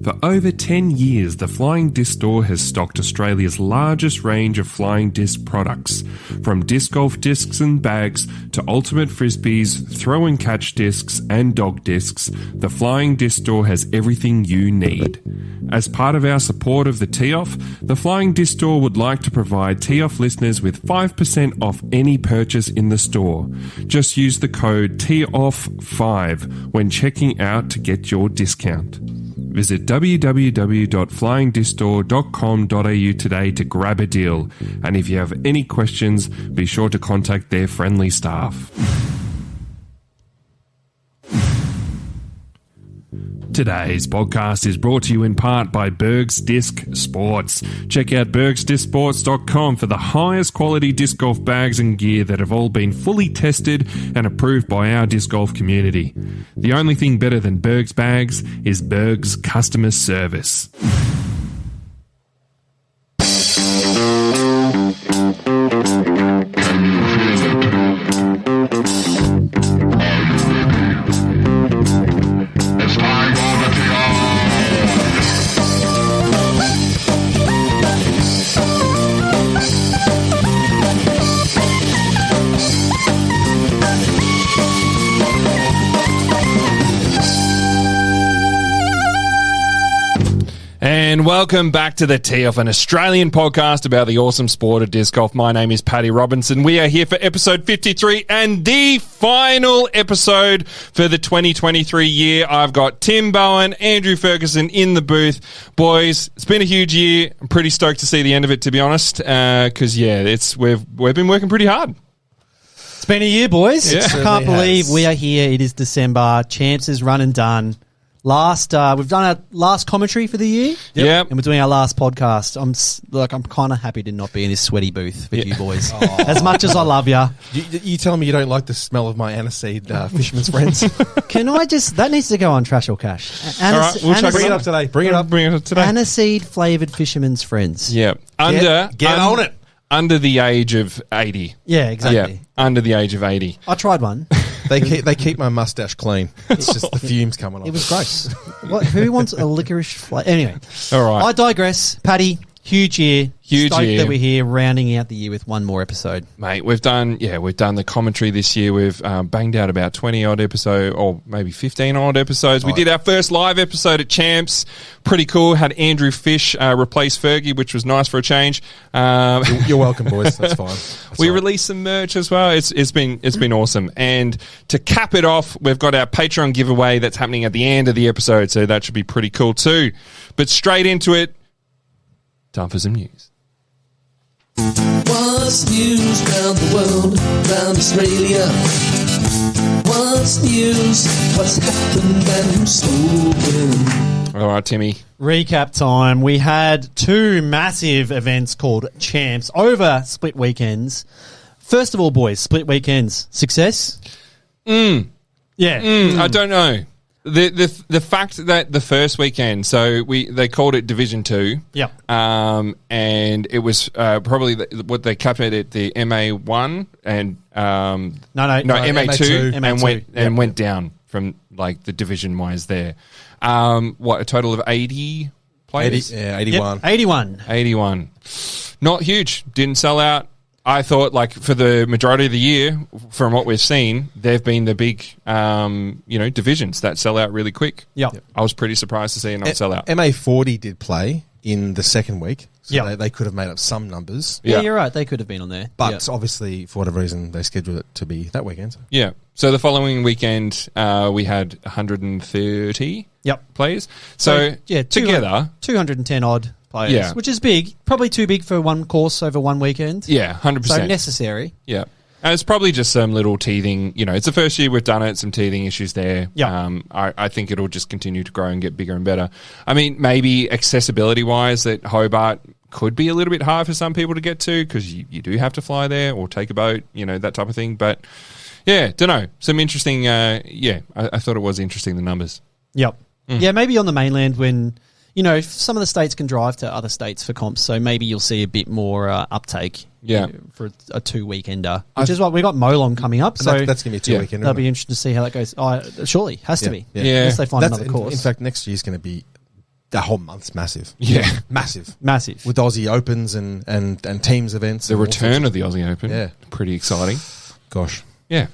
For over 10 years, the Flying Disc Store has stocked Australia's largest range of flying disc products. From disc golf discs and bags to ultimate frisbees, throw and catch discs and dog discs, the Flying Disc Store has everything you need. As part of our support of the Tee-Off, the Flying Disc Store would like to provide Tee-Off listeners with 5% off any purchase in the store. Just use the code TEEOFF5 when checking out to get your discount. Visit www.flyingdiscstore.com.au today to grab a deal. And if you have any questions, be sure to contact their friendly staff. Today's podcast is brought to you in part by Fergs Disc Sports. Check out bergsdiscsports.com for the highest quality disc golf bags and gear that have all been fully tested and approved by our disc golf community. The only thing better than Fergs bags is Fergs customer service. And welcome back to the Tee-Off, an Australian podcast about the awesome sport of disc golf. My name is Paddy Robinson. We are here for episode 53 and the final episode for the 2023 year. I've got Tim Bowen, Andrew Ferguson in the booth. Boys, it's been a huge year. I'm pretty stoked to see the end of it, to be honest, because, we've been working pretty hard. It's been a year, boys. Yeah. I can't believe we are here. It is December. Champs is run and done. We've done our last commentary for the year. Yep. And we're doing our last podcast. I'm kind of happy to not be in this sweaty booth with you boys. As much as I love you. You telling me you don't like the smell of my aniseed Fisherman's Friends? Can I just... That needs to go on Trash or Cash. All right, we'll Bring it up today. Bring it up today. Aniseed flavoured Fisherman's Friends. Yeah. Get on it. Under the age of 80. Yeah, exactly. Yeah, under the age of 80. I tried one. They keep my mustache clean. It's just the fumes coming off. It was gross. Who wants a licorice flavour? Anyway. All right. I digress. Paddy, huge year. Huge Stoked year. that we're here rounding out the year with one more episode. Mate, we've done the commentary this year. We've banged out about 20-odd episodes, or maybe 15-odd episodes. We did our first live episode at Champs. Pretty cool. Had Andrew Fish replace Fergie, which was nice for a change. You're welcome, boys. That's fine. We released some merch as well. It's been awesome. And to cap it off, we've got our Patreon giveaway that's happening at the end of the episode, so that should be pretty cool too. But straight into it, time for some news. What's news round the world, round Australia? What's news? What's happened and who's spoken? All right, Timmy. Recap time. We had two massive events called Champs over split weekends. First of all, boys, split weekends. Success? Yeah. I don't know. The fact that the first weekend, so they called it Division 2. Yep. And it was probably what they capped it at the MA1 and MA2 and went down from like the division wise there. A total of 80 players? 81. Yep. 81. Not huge. Didn't sell out. I thought, like, for the majority of the year, from what we've seen, they've been the big, divisions that sell out really quick. Yep. I was pretty surprised to see it not sell out. MA40 did play in the second week, so Yep. they could have made up some numbers. Yeah, you're right. They could have been on there. But obviously, for whatever reason, they scheduled it to be that weekend. So. Yeah. So the following weekend, we had 130 players. So together... 210 odd players, which is big. Probably too big for one course over one weekend. Yeah, 100%. So necessary. Yeah. And it's probably just some little teething, it's the first year we've done it, some teething issues there. Yeah. I think it'll just continue to grow and get bigger and better. I mean, maybe accessibility-wise that Hobart could be a little bit hard for some people to get to because you do have to fly there or take a boat, that type of thing. But, yeah, don't know. Some interesting, I thought it was interesting, the numbers. Yep. Yeah, maybe on the mainland when... some of the states can drive to other states for comps, so maybe you'll see a bit more uptake for a 2-weekender, which is what we got Molong coming up. So that's going to be a 2-weekender. That'll be interesting to see how that goes. Surely, has to be. Yeah. Unless they find another course. In fact, next year's going to be the whole month's massive. Yeah. Massive. Massive. With Aussie Opens and teams events. The return of the Aussie Open. Yeah. Pretty exciting. Gosh. Yeah.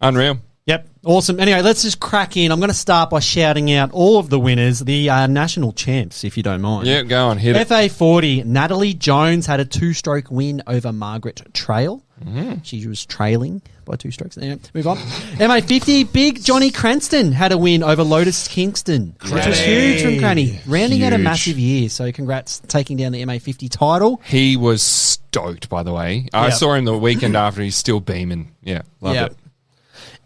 Unreal. Yep. Awesome. Anyway, let's just crack in. I'm going to start by shouting out all of the winners, the national champs, if you don't mind. Yeah, go on. Hit it. FA40, Natalie Jones had a 2-stroke win over Margaret Trail. Mm-hmm. She was trailing by 2 strokes. Anyway, move on. MA50, Big Johnny Cranston had a win over Lotus Kingston, which was huge from Cranny. Rounding out a Huge. massive year. So congrats taking down the MA50 title. He was stoked, by the way. I Yep. saw him the weekend after. He's still beaming. Yeah, loved Yep. it.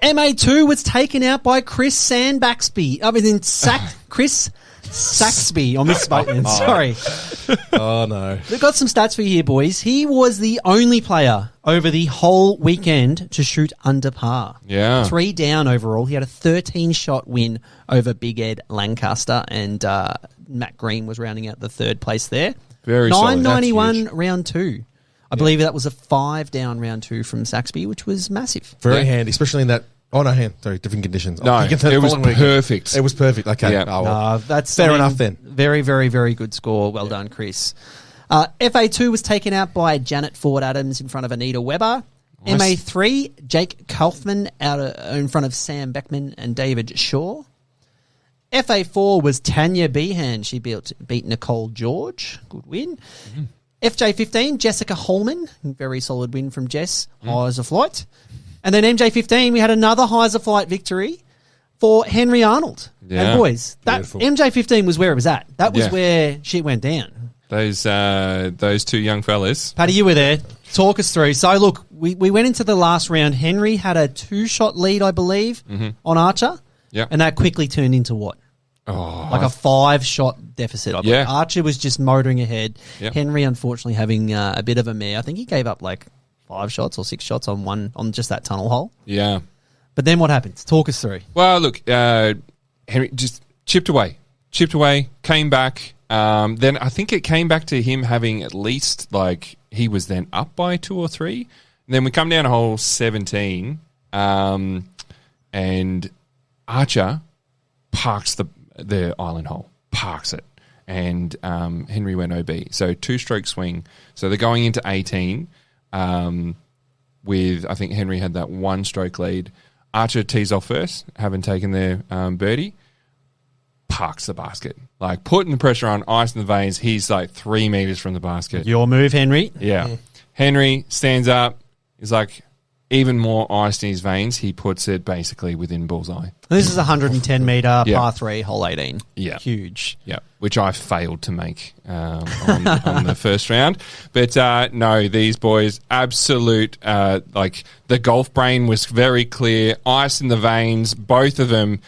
MA2 was taken out by Chris Sandbaxby. Chris Saxby. I misspoke then. Sorry. Oh, no. We've got some stats for you here, boys. He was the only player over the whole weekend to shoot under par. Yeah. 3 down overall. He had a 13-shot win over Big Ed Lancaster, and Matt Green was rounding out the 3rd place there. Very solid. 991 That's round 2. I believe that was a 5 down round 2 from Saxby, which was massive. Very Yeah. handy, especially in that. Oh, no, sorry, different conditions. No, I'm thinking the it was following weekend. perfect. It was perfect. Okay. Yeah. Oh, well. That's Fair enough then. Very, very, very good score. Well done, Chris. FA2 was taken out by Janet Ford Adams in front of Anita Weber. Nice. MA3, Jake Kaufman in front of Sam Beckman and David Shaw. FA4 was Tanya Behan. She beat Nicole George. Good win. Mm-hmm. FJ15, Jessica Holman. Very solid win from Jess. High as a flight. And then MJ15, we had another high as a flight victory for Henry Arnold. Yeah. And boys, that Beautiful. MJ15 was where it was at. That was Yeah. where shit went down. Those 2 young fellas. Paddy, you were there. Talk us through. So, look, we went into the last round. Henry had a 2-shot lead, I believe, on Archer. Yep. And that quickly turned into what? Oh, Like a 5-shot deficit. I believe. Yeah. Archer was just motoring ahead. Yep. Henry, unfortunately, having a bit of a mare. I think he gave up like 5 shots or 6 shots on just that tunnel hole. yeah. But then what happened? Talk us through. Well, look, Henry just chipped away, came back. Then I think it came back to him having at least, like, he was then up by 2 or 3. And then we come down to hole 17, and Archer parks the island hole, parks it. And Henry went OB. So 2-stroke swing. So they're going into 18 with, I think Henry had that 1-stroke lead. Archer tees off first, having taken their birdie, parks the basket. Like, putting the pressure on, ice in the veins. He's like 3 meters from the basket. Your move, Henry. Yeah. Henry stands up. He's like, even more ice in his veins. He puts it basically within bullseye. This is a 110-metre Yeah. par 3, hole 18. Yeah. Huge. Yeah, which I failed to make on the first round. But no, these boys, absolute, like, the golf brain was very clear, ice in the veins, both of them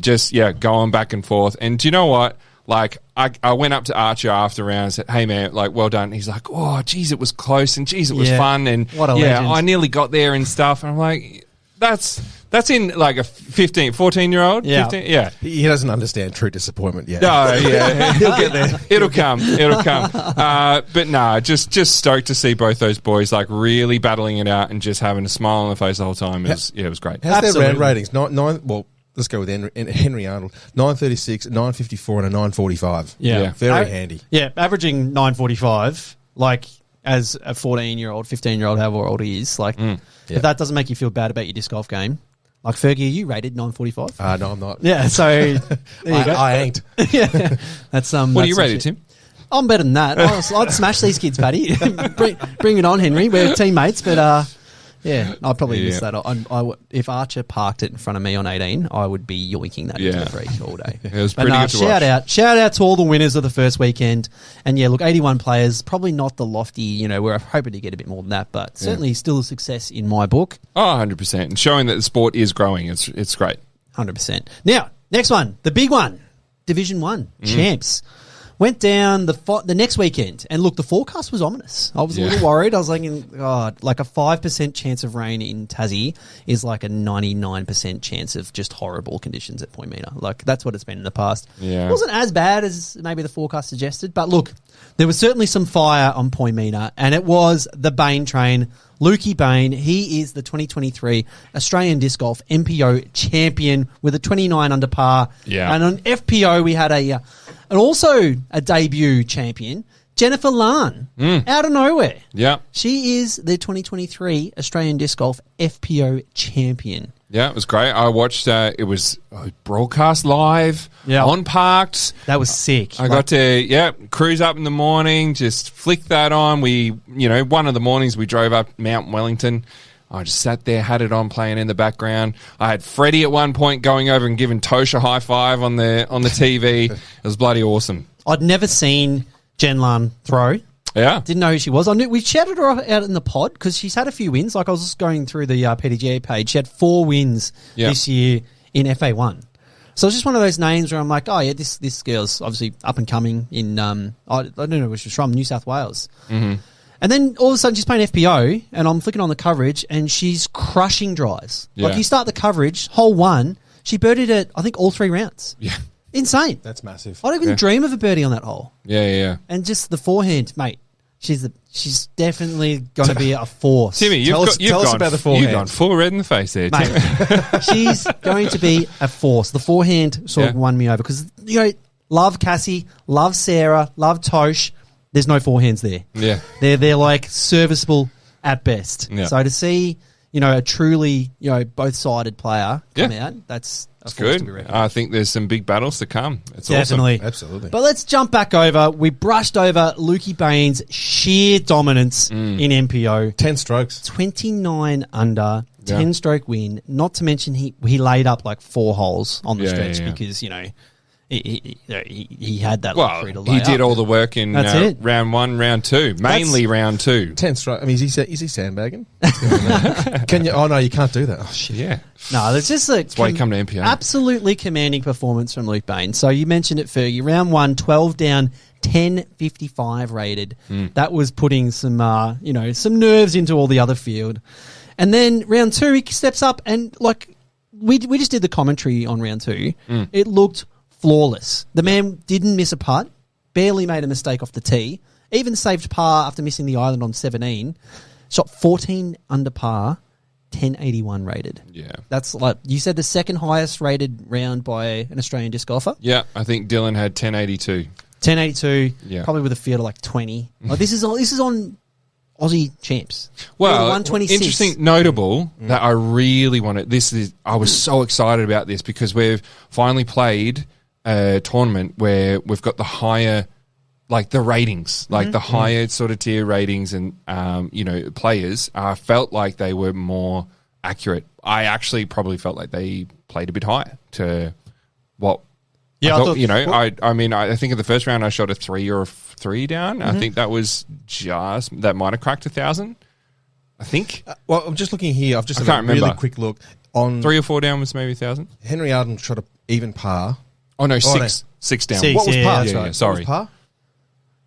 just, going back and forth. And do you know what? Like, I went up to Archer after the round and said, hey, man, like, well done. He's like, oh, geez, it was close, and geez, it was Yeah. fun. And What a legend. I nearly got there and stuff. And I'm like, that's in, like, a 14-year-old? Yeah. 15? Yeah. He doesn't understand true disappointment yet. No, yeah. He'll get there. It'll come. But no, just stoked to see both those boys, like, really battling it out and just having a smile on their face the whole time. It was great. How's their Absolutely. round ratings? Well, let's go with Henry Arnold. 936, 954, and a 945. Yeah. Very handy. Yeah, averaging 945, like, as a 14-year-old, 15-year-old, however old he is. Like, if that doesn't make you feel bad about your disc golf game. Like, Fergie, are you rated 945? No, I'm not. Yeah, so there you go. I ain't. Yeah, that's What are that's you some rated, shit. Tim? I'm better than that. I'd smash these kids, Paddy. bring it on, Henry. We're teammates, but yeah, I'd probably miss that. If Archer parked it in front of me on 18, I would be yoinking that into the creek all day. It was But pretty good to watch. shout out to all the winners of the first weekend. And yeah, look, 81 players, probably not the lofty, we're hoping to get a bit more than that, but certainly still a success in my book. Oh, 100%. And showing that the sport is growing. It's great. 100%. Now, next one, the big one, Division 1, champs. Went down the next weekend, and look, the forecast was ominous. I was a little worried. I was thinking, God, like a 5% chance of rain in Tassie is like a 99% chance of just horrible conditions at Point Meter. Like, that's what it's been in the past. Yeah. It wasn't as bad as maybe the forecast suggested, but look, there was certainly some fire on Point Meter, and it was the Bain train, Lukey Bain. He is the 2023 Australian Disc Golf MPO champion with a 29 under par. Yeah. And on FPO, we had And also a debut champion, Jennifer Lahn, out of nowhere. Yeah. She is the 2023 Australian Disc Golf FPO champion. Yeah, it was great. I watched, it was broadcast live on Parked. That was sick. I got to, cruise up in the morning, just flick that on. We, one of the mornings we drove up Mount Wellington. I just sat there, had it on playing in the background. I had Freddie at one point going over and giving Tosh a high five on the TV. It was bloody awesome. I'd never seen Jen Lahn throw. Yeah. Didn't know who she was. I knew we shouted her out in the pod because she's had a few wins. Like I was just going through the PDGA page. She had 4 wins this year in FA1. So it's just one of those names where I'm like, oh yeah, this girl's obviously up and coming in. I don't know where she's from, New South Wales. Mm-hmm. And then all of a sudden she's playing FPO, and I'm flicking on the coverage, and she's crushing drives. Yeah. Like you start the coverage, hole 1, she birdied it, I think, all 3 rounds. Yeah. Insane. That's massive. I don't even dream of a birdie on that hole. Yeah. And just the forehand, mate. She's definitely going to be a force. Timmy, tell us about the forehand. You've gone full red in the face there, Mate, Timmy. she's going to be a force. The forehand sort of won me over because, love Cassie, love Sarah, love Tosh. There's no forehands there. Yeah. They're like serviceable at best. Yeah. So to see, a truly, both-sided player come out, that's a force good. to be reckoned with. I think there's some big battles to come. It's Definitely. awesome. Absolutely. But let's jump back over. We brushed over Lukey Baines' sheer dominance in MPO. 10 strokes. 29 under, 10-stroke win. Not to mention he laid up like 4 holes on the stretch because, he had that luxury to lay he did up. all the work in round 1, round 2. Mainly round 2. 10 strokes. I mean, is he sandbagging? Can you? Oh, no, you can't do that. Oh, shit. Yeah. No, it's just That's why you come to MPO. Absolutely commanding performance from Luke Baines. So you mentioned it, Fergie. Round 1, 12 down, 10.55 rated. That was putting some, some nerves into all the other field. And then round 2, he steps up and we just did the commentary on round 2. It looked flawless. The man didn't miss a putt, barely made a mistake off the tee, even saved par after missing the island on 17. Shot 14 under par, 1081 rated. Yeah. That's like you said, the second highest rated round by an Australian disc golfer. Yeah, I think Dylan had 1082. 1082, probably with a field of like 20. Like this is on Aussie champs. Well, 126. interesting, notable that I really wanted. I was so excited about this because we've finally played a tournament where we've got the higher, like the ratings, like the higher sort of tier ratings, and players. I felt like they were more accurate. I actually probably felt like they played a bit higher to what. Yeah, I think in the first round I shot a 3 or a 3 down. I think that was that might have cracked 1,000. I think. Well, I'm just looking here. I've just had a really quick look on 3 or 4 down was maybe 1,000. Henry Arden shot a even par. Oh no, 6 down. Six, What was par? Yeah, sorry. What was par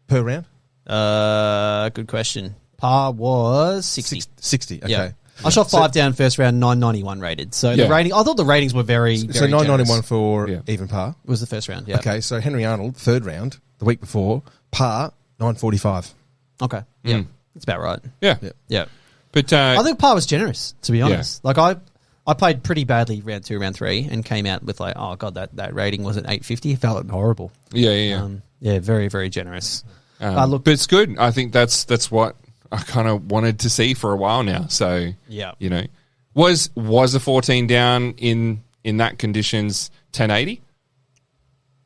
per round? Good question. Par was 60. 60. Okay. Yeah. I shot 5 down first round, 991 rated. So the rating, I thought the ratings were very So very 991 generous. for even par. Was the first round. Yeah. Okay, so Henry Arnold, 3rd round, the week before, par, 945. Okay. Yeah. That's about right. Yeah. Yeah. But I think par was generous, to be honest. Like I played pretty badly round 2, round 3, and came out with like, oh god, that rating wasn't 850. It felt horrible. Yeah. Very, very generous. But it's good. I think that's what I kind of wanted to see for a while now. So was a 14 down in that conditions 1080?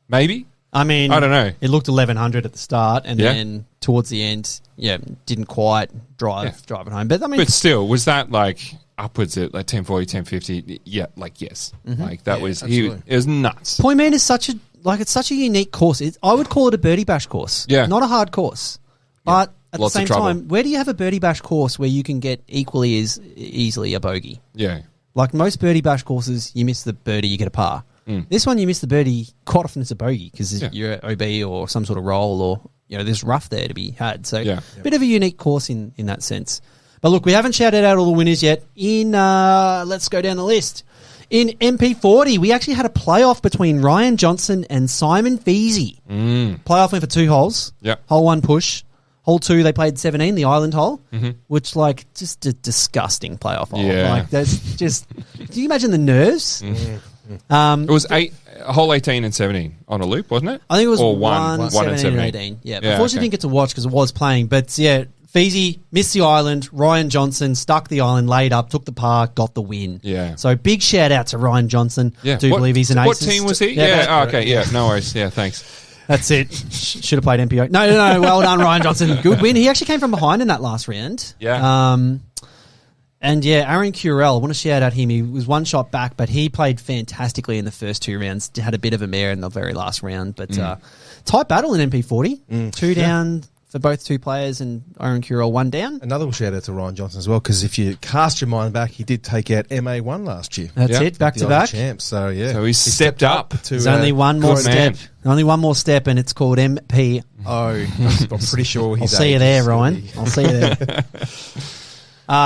Maybe. I mean, I don't know. It looked 1100 at the start, and then towards the end, didn't quite drive it home. But I mean, but still, was that like upwards at like 1040, 1050? Yeah, like yes, like that was it was nuts. Point Man is such a unique course. I would call it a birdie bash course. Yeah, not a hard course, but at Lots the of same trouble. time, where do you have a birdie bash course where you can get equally as easily a bogey? Yeah, like most birdie bash courses, you miss the birdie, you get a par. This one, you miss the birdie, quite often it's a bogey because you're at OB or some sort of roll, or there's rough there to be had. So bit of a unique course in that sense. But look, we haven't shouted out all the winners yet. Let's go down the list. In MP40, we actually had a playoff between Ryan Johnson and Simon Feasy. Playoff went for 2 holes. Yep. Hole 1 push. Hole 2, they played 17, the island hole, which just a disgusting playoff hole. Yeah. Like that's just. Can you imagine the nerves? It was 8 hole 18 and 17 on a loop, wasn't it? I think it was or 1, 17 and 18. Yeah, unfortunately didn't get to watch because it was playing. But yeah, Feezy missed the island. Ryan Johnson stuck the island, laid up, took the par, got the win. Yeah. So big shout out to Ryan Johnson. Yeah. Believe he's an ace. What team was he? Yeah. Okay. Yeah. No worries. Yeah. Thanks. That's it. Should have played MPO. No. Well done, Ryan Johnson. Good win. He actually came from behind in that last round. Yeah. And yeah, Aaron Curell, I want to shout out him. He was one shot back, but he played fantastically in the first 2 rounds. Had a bit of a mare in the very last round. But tight battle in MP40. 2 down for both 2 players, and Aaron Curell 1 down. Another shout out to Ryan Johnson as well, because if you cast your mind back, he did take out MA1 last year. That's it, back to back. Champs, so yeah. So he's stepped up. There's only one more step. Only one more step, and it's called MP. I'm pretty sure he's I'll see you there, Ryan. I'll see you there.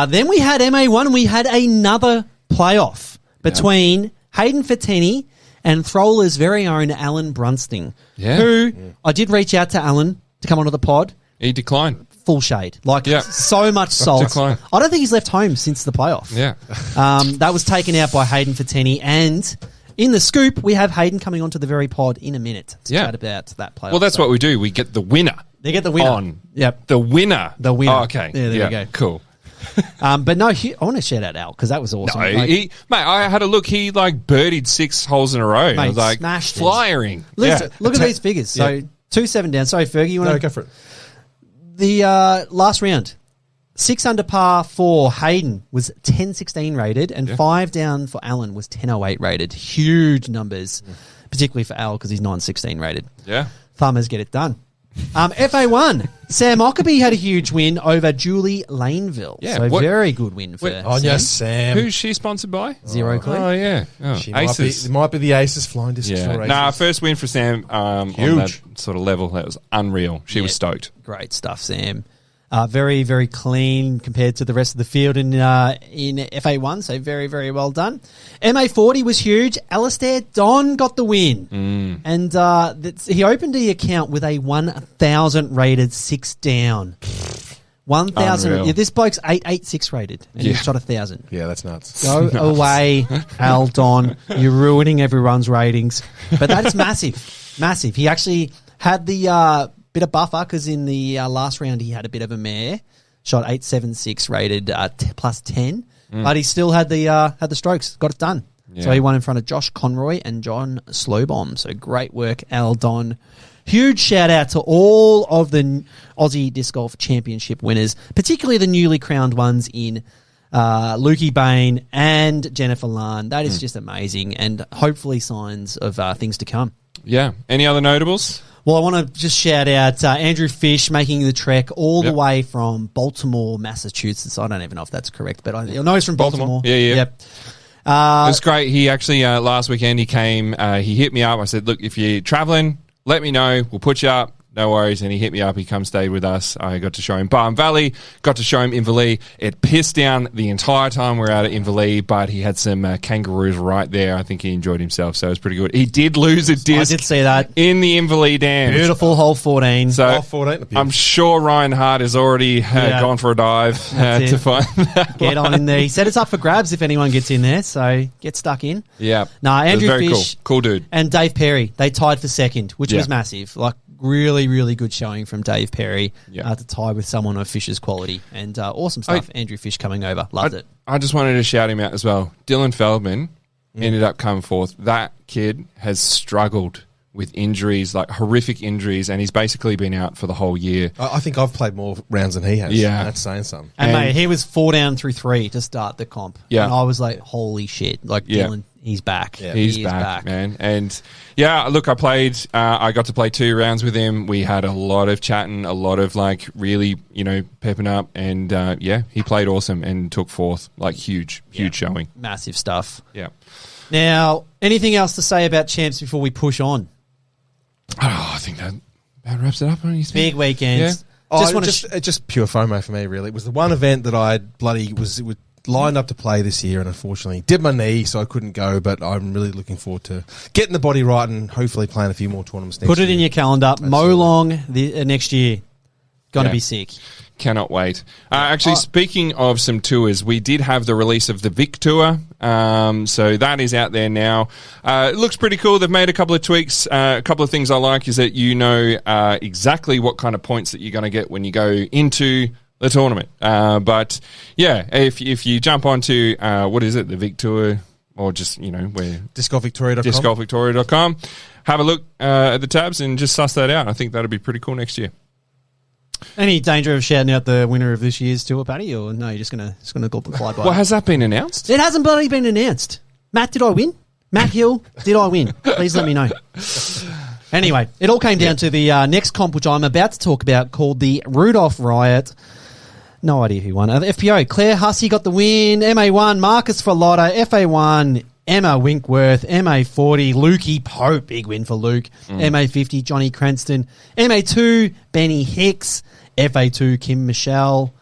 Then we had MA1. We had another playoff between Hayden Fatini and Throller's very own Alan Brunsting, who I did reach out to Alan to come onto the pod. He declined. Full shade. So much salt. Decline. I don't think he's left home since the playoff. Yeah. That was taken out by Hayden Fatini. And in the scoop, we have Hayden coming onto the very pod in a minute to chat about that playoff. Well, that's what we do. We get the winner. They get the winner. On. Yep. The winner. The winner. Oh, okay. Yeah, there you go. Cool. But no, I want to shout out Al because that was awesome. No, mate, I had a look. He birdied 6 holes in a row. Mate, I was like, smashed it. flying. Listen, look at these figures. So 2-7 down. Sorry, Fergie, you want to go for it? The last round, 6 under par for Hayden was 10-16 rated, and 5 down for Alan was 10-08 rated. Huge numbers, particularly for Al because he's 9-16 rated. Yeah. Thumbers get it done. FA1, Sam Ockerby had a huge win over Julie Laneville. Yeah, very good win for Sam. Yes, Sam. Who's she sponsored by? Zero Clue. Oh, yeah. Oh, She Aces. might be the Aces flying distance for Aces. Nah, first win for Sam on that sort of level. That was unreal. She was stoked. Great stuff, Sam. Very, very clean compared to the rest of the field in FA1, so very, very well done. MA40 was huge. Alistair Don got the win. And he opened the account with a 1,000 rated 6 down. 1,000. Yeah, this bloke's 886 rated, and he shot 1,000. Yeah, that's nuts. Go away, Al Don. You're ruining everyone's ratings. But that is massive. Massive. He actually had the bit of buffer because in the last round he had a bit of a mare, shot 876 rated plus 10, but he still had the strokes, got it done. So he won in front of Josh Conroy and John Slowbomb. So great work, Al Don. Huge shout out to all of the Aussie Disc Golf Championship winners, particularly the newly crowned ones in Lukey Bain and Jennifer Lahn. That is just amazing, and hopefully signs of things to come. Yeah. Any other notables? Well, I want to just shout out Andrew Fish making the trek all the way from Baltimore, Massachusetts. I don't even know if that's correct, but I know he's from Baltimore. Yeah. Yep. It was great. He actually, last weekend, he came, he hit me up. I said, look, if you're traveling, let me know. We'll put you up. No worries. And he hit me up. He come stay with us. I got to show him Barn Valley, got to show him Inverleigh. It pissed down the entire time we were out at Inverleigh, but he had some kangaroos right there. I think he enjoyed himself, so it was pretty good. He did lose a disc. I did see that. In the Inverleigh Dam. Beautiful hole 14. So 14. I'm sure Ryan Hart has already gone for a dive to find that. Get on in there. He said it's up for grabs if anyone gets in there, so get stuck in. Yeah. Andrew Fish. Cool dude. And Dave Perry, they tied for second, which was massive. Really, really good showing from Dave Perry to tie with someone of Fish's quality. And awesome stuff. Andrew Fish coming over. Loved it. I just wanted to shout him out as well. Dylan Feldman ended up coming forth. That kid has struggled with injuries, horrific injuries, and he's basically been out for the whole year. I think I've played more rounds than he has. Yeah. That's saying something. And mate, he was 4 down through 3 to start the comp. Yeah. And I was like, holy shit. Dylan, he's back. Yeah. He's back, man. And look, I got to play 2 rounds with him. We had a lot of chatting, a lot of really, pepping up. And he played awesome and took 4th. Huge showing. Massive stuff. Yeah. Now, anything else to say about champs before we push on? Oh, I think that about wraps it up. Big weekends. Yeah. Just pure FOMO for me, really. It was the one event that I was lined up to play this year, and unfortunately did my knee, so I couldn't go. But I'm really looking forward to getting the body right and hopefully playing a few more tournaments next year. Put it in your calendar. Molong next year. Going to be sick. Cannot wait. Actually, speaking of some tours, we did have the release of the Vic Tour. So that is out there now. It looks pretty cool. They've made a couple of tweaks. A couple of things I like is that you know exactly what kind of points that you're going to get when you go into the tournament. But yeah, if you jump onto, what is it, the Vic Tour, or just, where discgolfvictoria.com, have a look at the tabs and just suss that out. I think that'll be pretty cool next year. Any danger of shouting out the winner of this year's tour, Paddy, or no? You're just gonna glide by. Well, has that been announced? It hasn't bloody been announced. Matt, did I win? Matt Hill, did I win? Please let me know. Anyway, it all came down to the next comp, which I'm about to talk about, called the Rudolph Riot. No idea who won. The FPO, Claire Hussey got the win. MA1, Marcus Falotta. FA1, Emma Winkworth. MA40, Lukey Pope. Big win for Luke. MA50, Johnny Cranston. MA2, Benny Hicks. FA2, Kim Michelle.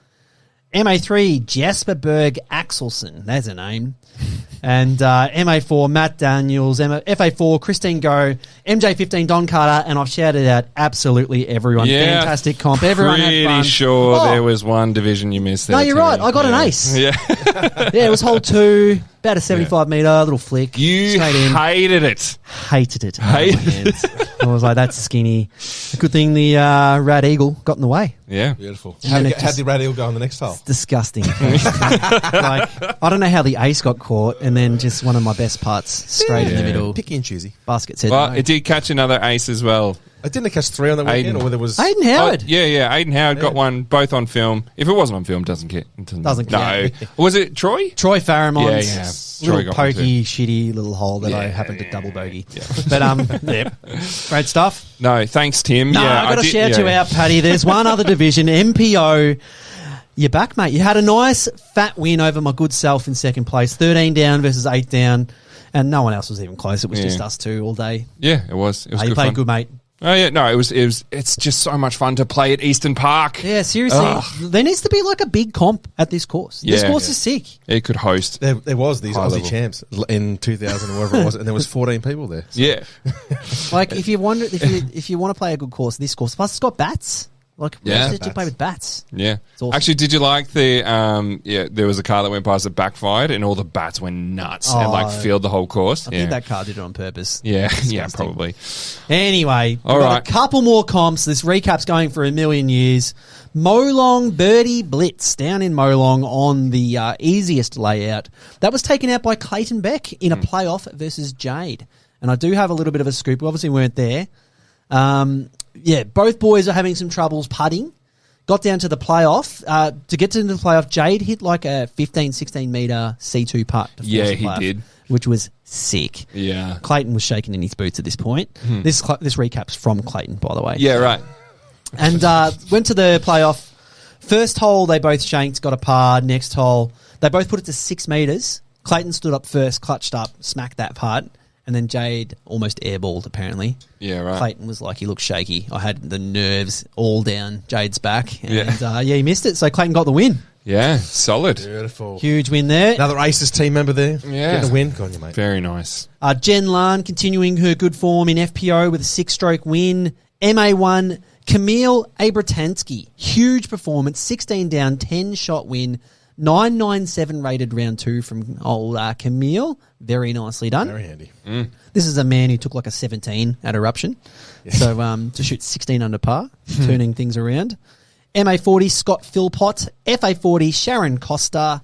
MA3, Jasper Berg Axelson. There's a name. And MA4, Matt Daniels. FA4, Christine Go. MJ15, Don Carter. And I've shouted out absolutely everyone. Yeah, fantastic comp. Everyone had fun. Pretty sure there was one division you missed there. No, you're right. I got an ace. Yeah. Yeah, it was hole 2. About a 75-metre little flick. You straight in. hated it. Hated it. I was like, that's skinny. A good thing the Rad Eagle got in the way. Yeah. Beautiful. How'd the Rad Eagle go on the next hole? It's disgusting. I don't know how the ace got caught, and then just one of my best putts straight in the middle. Picky and choosy. Basket said Well, no. it did catch another ace as well. I didn't catch 3 on the weekend, or there was... Aiden Howard. Yeah. Aiden Howard got one, both on film. If it wasn't on film, doesn't count. Doesn't count. No. Was it Troy? Troy Farramon's Yeah. Troy little got one pokey, shitty little hole that I happened to double bogey. Yeah. But, yeah, great stuff. No, thanks, Tim. No, yeah, I've got to shout you out, Paddy. There's one other division, MPO. You're back, mate. You had a nice fat win over my good self in second place. 13 down versus 8 down. And no one else was even close. It was just us two all day. Yeah, it was. It was you good played fun. good, mate. Oh yeah, no, it's just so much fun to play at Eastern Park. Yeah, seriously. There needs to be like a big comp at this course. This course is sick. It could host. There was these High Aussie level. champs in 2000 or whatever it was, and there was 14 people there. So. Yeah. Like if you want to play a good course, this course plus it's got bats. Like you play with bats. Yeah. Awesome. Actually, did you like the there was a car that went past that backfired and all the bats went nuts and like filled the whole course. I think that car did it on purpose. Yeah, probably. Anyway, All right. a couple more comps. This recap's going for a million years. Molong Birdie Blitz down in Molong on the easiest layout. That was taken out by Clayton Beck in a playoff versus Jade. And I do have a little bit of a scoop. We obviously weren't there. Both boys are having some troubles putting. Got down to the playoff. To get into the playoff, Jade hit like a 15, 16-metre C2 putt. Yeah, he did. Which was sick. Yeah. Clayton was shaking in his boots at this point. This recap's from Clayton, by the way. Yeah, right. And went to the playoff. First hole, they both shanked, got a par. Next hole, they both put it to 6 metres. Clayton stood up first, clutched up, smacked that putt. And then Jade almost airballed, apparently. Yeah, right. Clayton was like, he looked shaky. I had the nerves all down Jade's back. And, he missed it. So Clayton got the win. Yeah, solid. Beautiful. Huge win there. Another Aces team member there. Yeah. Getting a win. Go on you, mate. Very nice. Jen Lan continuing her good form in FPO with a 6-stroke win. MA1, Camille Abratansky. Huge performance. 16 down, 10-shot win. 997 rated round 2 from old Camille. Very nicely done. Very handy. This is a man who took like a 17 at Eruption. Yeah. So to shoot 16 under par, turning things around. MA40, Scott Philpott. FA40, Sharon Costa.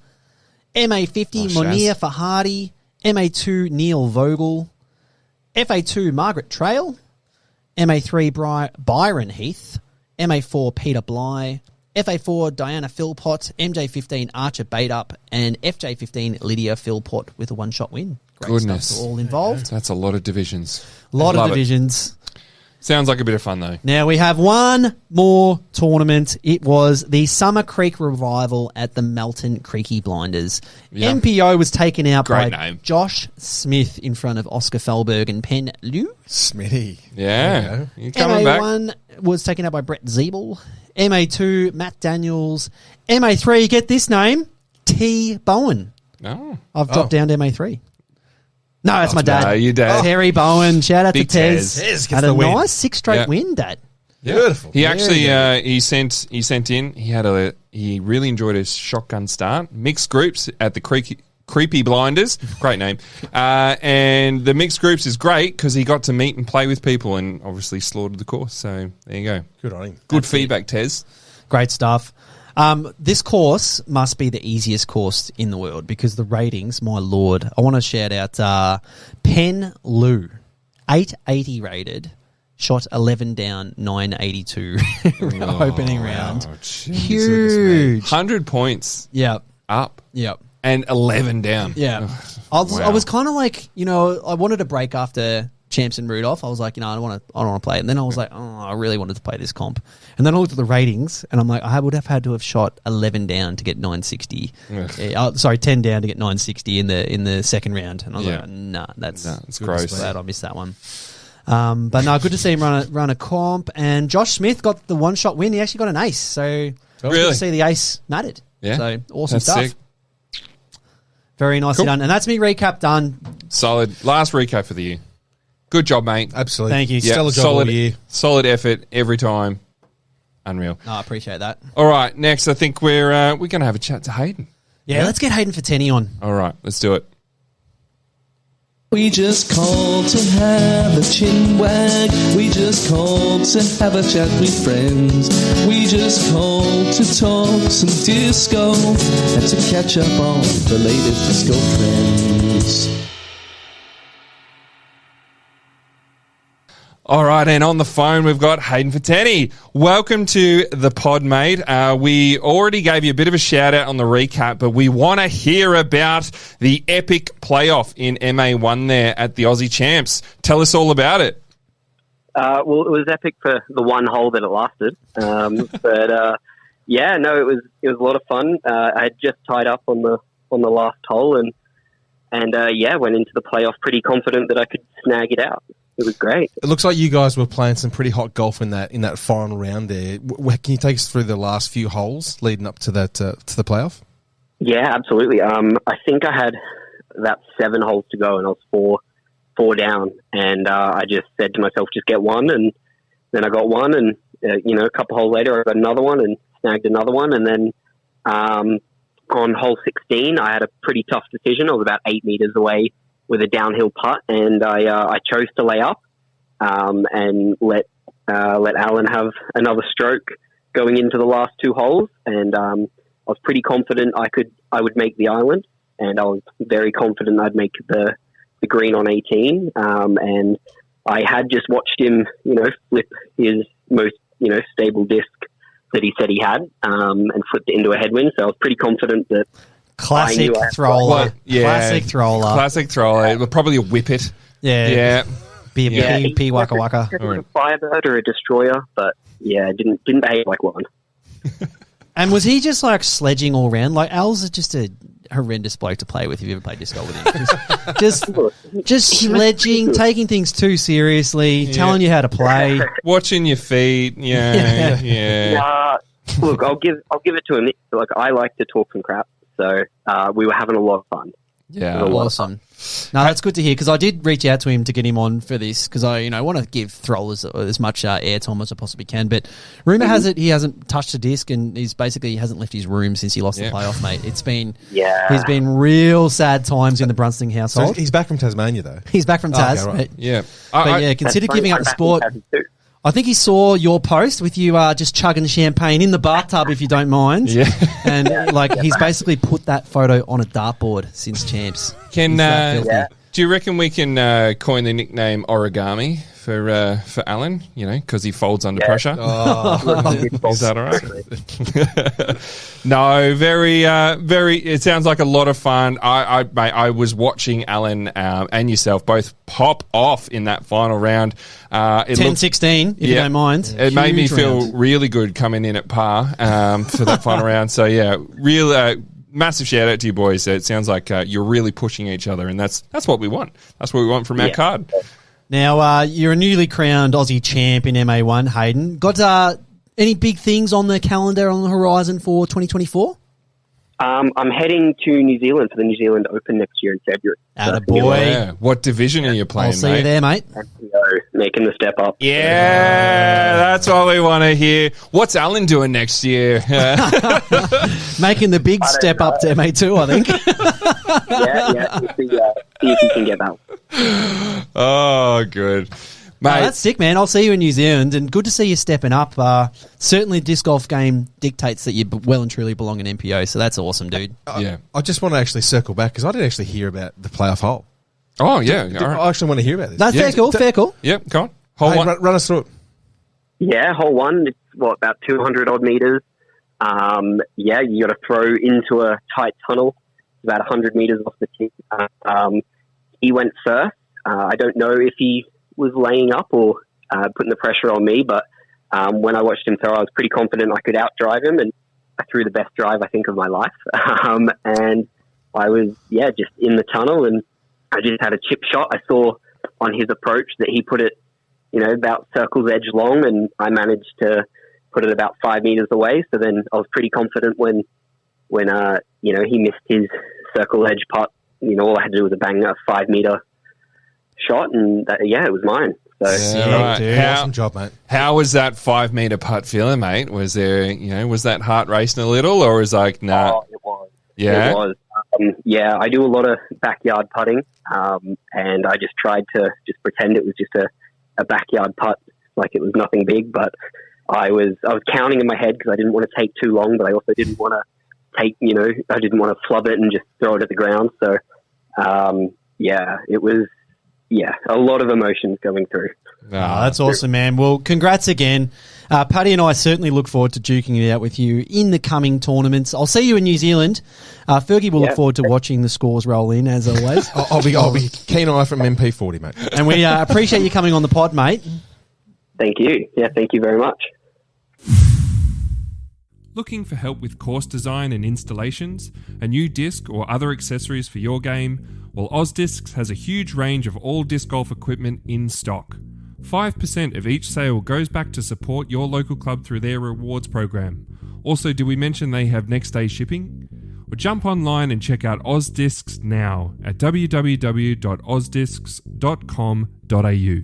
MA50, Monir Fahadi. MA2, Neil Vogel. FA2, Margaret Trail. MA3, Byron Heath. MA4, Peter Bly. FA4, Diana Philpott. MJ15, Archer Bateup. And FJ15, Lydia Philpott with a 1-shot win. Great Goodness. stuff for all involved. That's a lot of divisions. A lot Love of divisions. Sounds like a bit of fun, though. Now we have one more tournament. It was the Summer Creek Revival at the Melton Creaky Blinders. Yeah. MPO was taken out Great by name. Josh Smith in front of Oscar Felberg and Penn Liu. Smitty. Yeah. You're coming MA1 back. was taken out by Brett Zeeble. MA2, Matt Daniels. MA3, get this name, T. Bowen. No. I've dropped down to MA3. No, that's my dad. No, your dad. Terry Bowen. Shout out Big to Tez. Tez gets Had the a win. nice 6-stroke win, Dad. Beautiful. He actually he sent in. He really enjoyed his shotgun start. Mixed groups at the Creepy Blinders, great name. And the mixed groups is great because he got to meet and play with people and obviously slaughtered the course. So there you go. Good on him. Good feedback, Tez. Great stuff. This course must be the easiest course in the world because the ratings, my lord. I want to shout out Pen Lu, 880 rated, shot 11 down, 982 opening round. Huge. 100 points Yep. up. Yep. And 11 down. Yeah. I was kind of like, I wanted a break after Champs and Rudolph. I was like, I don't want to play it. And then I was like, I really wanted to play this comp. And then I looked at the ratings and I'm like, I would have had to have shot 11 down to get 960. 10 down to get 960 in the second round. And I was like, nah, that's gross. Glad I missed that one. But no, good to see him run a comp. And Josh Smith got the one-shot win. He actually got an ace. So good to see the ace natted. Yeah. So awesome That's stuff. sick. Very nicely done. And that's me recap done. Solid. Last recap for the year. Good job, mate. Absolutely. Thank you. Yeah, Stellar job all year. Solid effort every time. Unreal. No, I appreciate that. All right, next I think we're going to have a chat to Hayden. Yeah, let's get Hayden for Tenny on. All right, let's do it. We just called to have a chin wag. We just called to have a chat with friends. We just called to talk some disco and to catch up on the latest disco trends. All right, and on the phone we've got Hayden Fatani. Welcome to the pod, mate. We already gave you a bit of a shout out on the recap, but we want to hear about the epic playoff in MA1 there at the Aussie Champs. Tell us all about it. Well, it was epic for the one hole that it lasted, but it was a lot of fun. I had just tied up on the last hole, and went into the playoff pretty confident that I could snag it out. It was great. It looks like you guys were playing some pretty hot golf in that final round there. Can you take us through the last few holes leading up to that to the playoff? Yeah, absolutely. I think I had about 7 holes to go, and I was four down, and I just said to myself, just get one, and then I got one, and a couple holes later, I got another one and snagged another one, and then on hole 16, I had a pretty tough decision. I was about 8 meters away with a downhill putt, and I chose to lay up and let Alan have another stroke going into the last 2 holes, and I was pretty confident I would make the island, and I was very confident I'd make the green on 18, and I had just watched him, flip his most stable disc that he said he had, and flipped it into a headwind, so I was pretty confident that Classic thrower. Yeah. Classic thrower. Classic thrower. Probably a whippet. Yeah. P waka waka. A Firebird or a Destroyer, but didn't behave like one. And was he just like sledging all around? Like Al's just a horrendous bloke to play with if you ever played disc golf with him. Just sledging, taking things too seriously, telling you how to play. Watching your feet. Yeah. Look, I'll give it to him. Like, I like to talk some crap. So we were having a lot of fun. Yeah, awesome. No, that's good to hear because I did reach out to him to get him on for this because I want to give Throwers as much airtime as I possibly can. But rumor has it he hasn't touched a disc and he hasn't left his room since he lost the playoff, mate. It's been he's been real sad times in the Brunston household. So he's back from Tasmania though. He's back from Tas. Okay, right. But consider giving up the sport. I think he saw your post with you just chugging champagne in the bathtub, if you don't mind. Yeah. And he's basically put that photo on a dartboard since Champs. Do you reckon we can coin the nickname Origami for Alan? Because he folds under pressure. Is that all right? No, very. It sounds like a lot of fun. I was watching Alan and yourself both pop off in that final round. 10-16, if you don't mind. It made me feel really good coming in at par for that final round. So real. Massive shout out to you boys. It sounds like you're really pushing each other, and that's what we want. That's what we want from our card. Now, you're a newly crowned Aussie champ in MA1, Hayden. Got any big things on the calendar on the horizon for 2024? I'm heading to New Zealand for the New Zealand Open next year in February. Attaboy. Yeah. What division are you playing, I'll see mate? you there, mate. Making the step up. Yeah, that's what we want to hear. What's Alan doing next year? Making the big step up to MA2, I think. Yeah. We'll see if you can get that. Oh, good. Mate, That's sick, man. I'll see you in New Zealand, and good to see you stepping up. Certainly, the disc golf game dictates that you well and truly belong in MPO, so that's awesome, dude. yeah. I just want to actually circle back because I didn't actually hear about the playoff hole. Oh, yeah. All I right. actually want to hear about this. That's fair cool. Yep, go on. Hold Hey, on. run us through it. Yeah, hole one, it's about 200 odd meters. You got to throw into a tight tunnel, about 100 meters off the tee. He went first. I don't know if he was laying up or putting the pressure on me, but when I watched him throw, I was pretty confident I could outdrive him, and I threw the best drive, I think, of my life. And I was, just in the tunnel, and I just had a chip shot. I saw on his approach that he put it, about circle's edge long, and I managed to put it about 5 meters away. So then I was pretty confident when he missed his circle edge putt. All I had to do was bang a 5 meter shot, and it was mine. So Right. dude. Awesome job, mate. How was that 5 meter putt feeling, mate? Was there, was that heart racing a little, or was like, nah? it was. Yeah. It was. I do a lot of backyard putting, and I just tried to just pretend it was just a backyard putt, like it was nothing big. But I was counting in my head because I didn't want to take too long, but I also didn't want to take, I didn't want to flub it and just throw it at the ground. So, it was. Yeah, a lot of emotions going through. That's awesome, man. Well, congrats again. Paddy and I certainly look forward to duking it out with you in the coming tournaments. I'll see you in New Zealand. Fergie will look forward to watching the scores roll in, as always. I'll be keen eye from MP40, mate. And we appreciate you coming on the pod, mate. Thank you. Yeah, thank you very much. Looking for help with course design and installations, a new disc or other accessories for your game? Well, OzDiscs has a huge range of all disc golf equipment in stock. 5% of each sale goes back to support your local club through their rewards program. Also, did we mention they have next day shipping? Well, jump online and check out OzDiscs now at www.ozdiscs.com.au.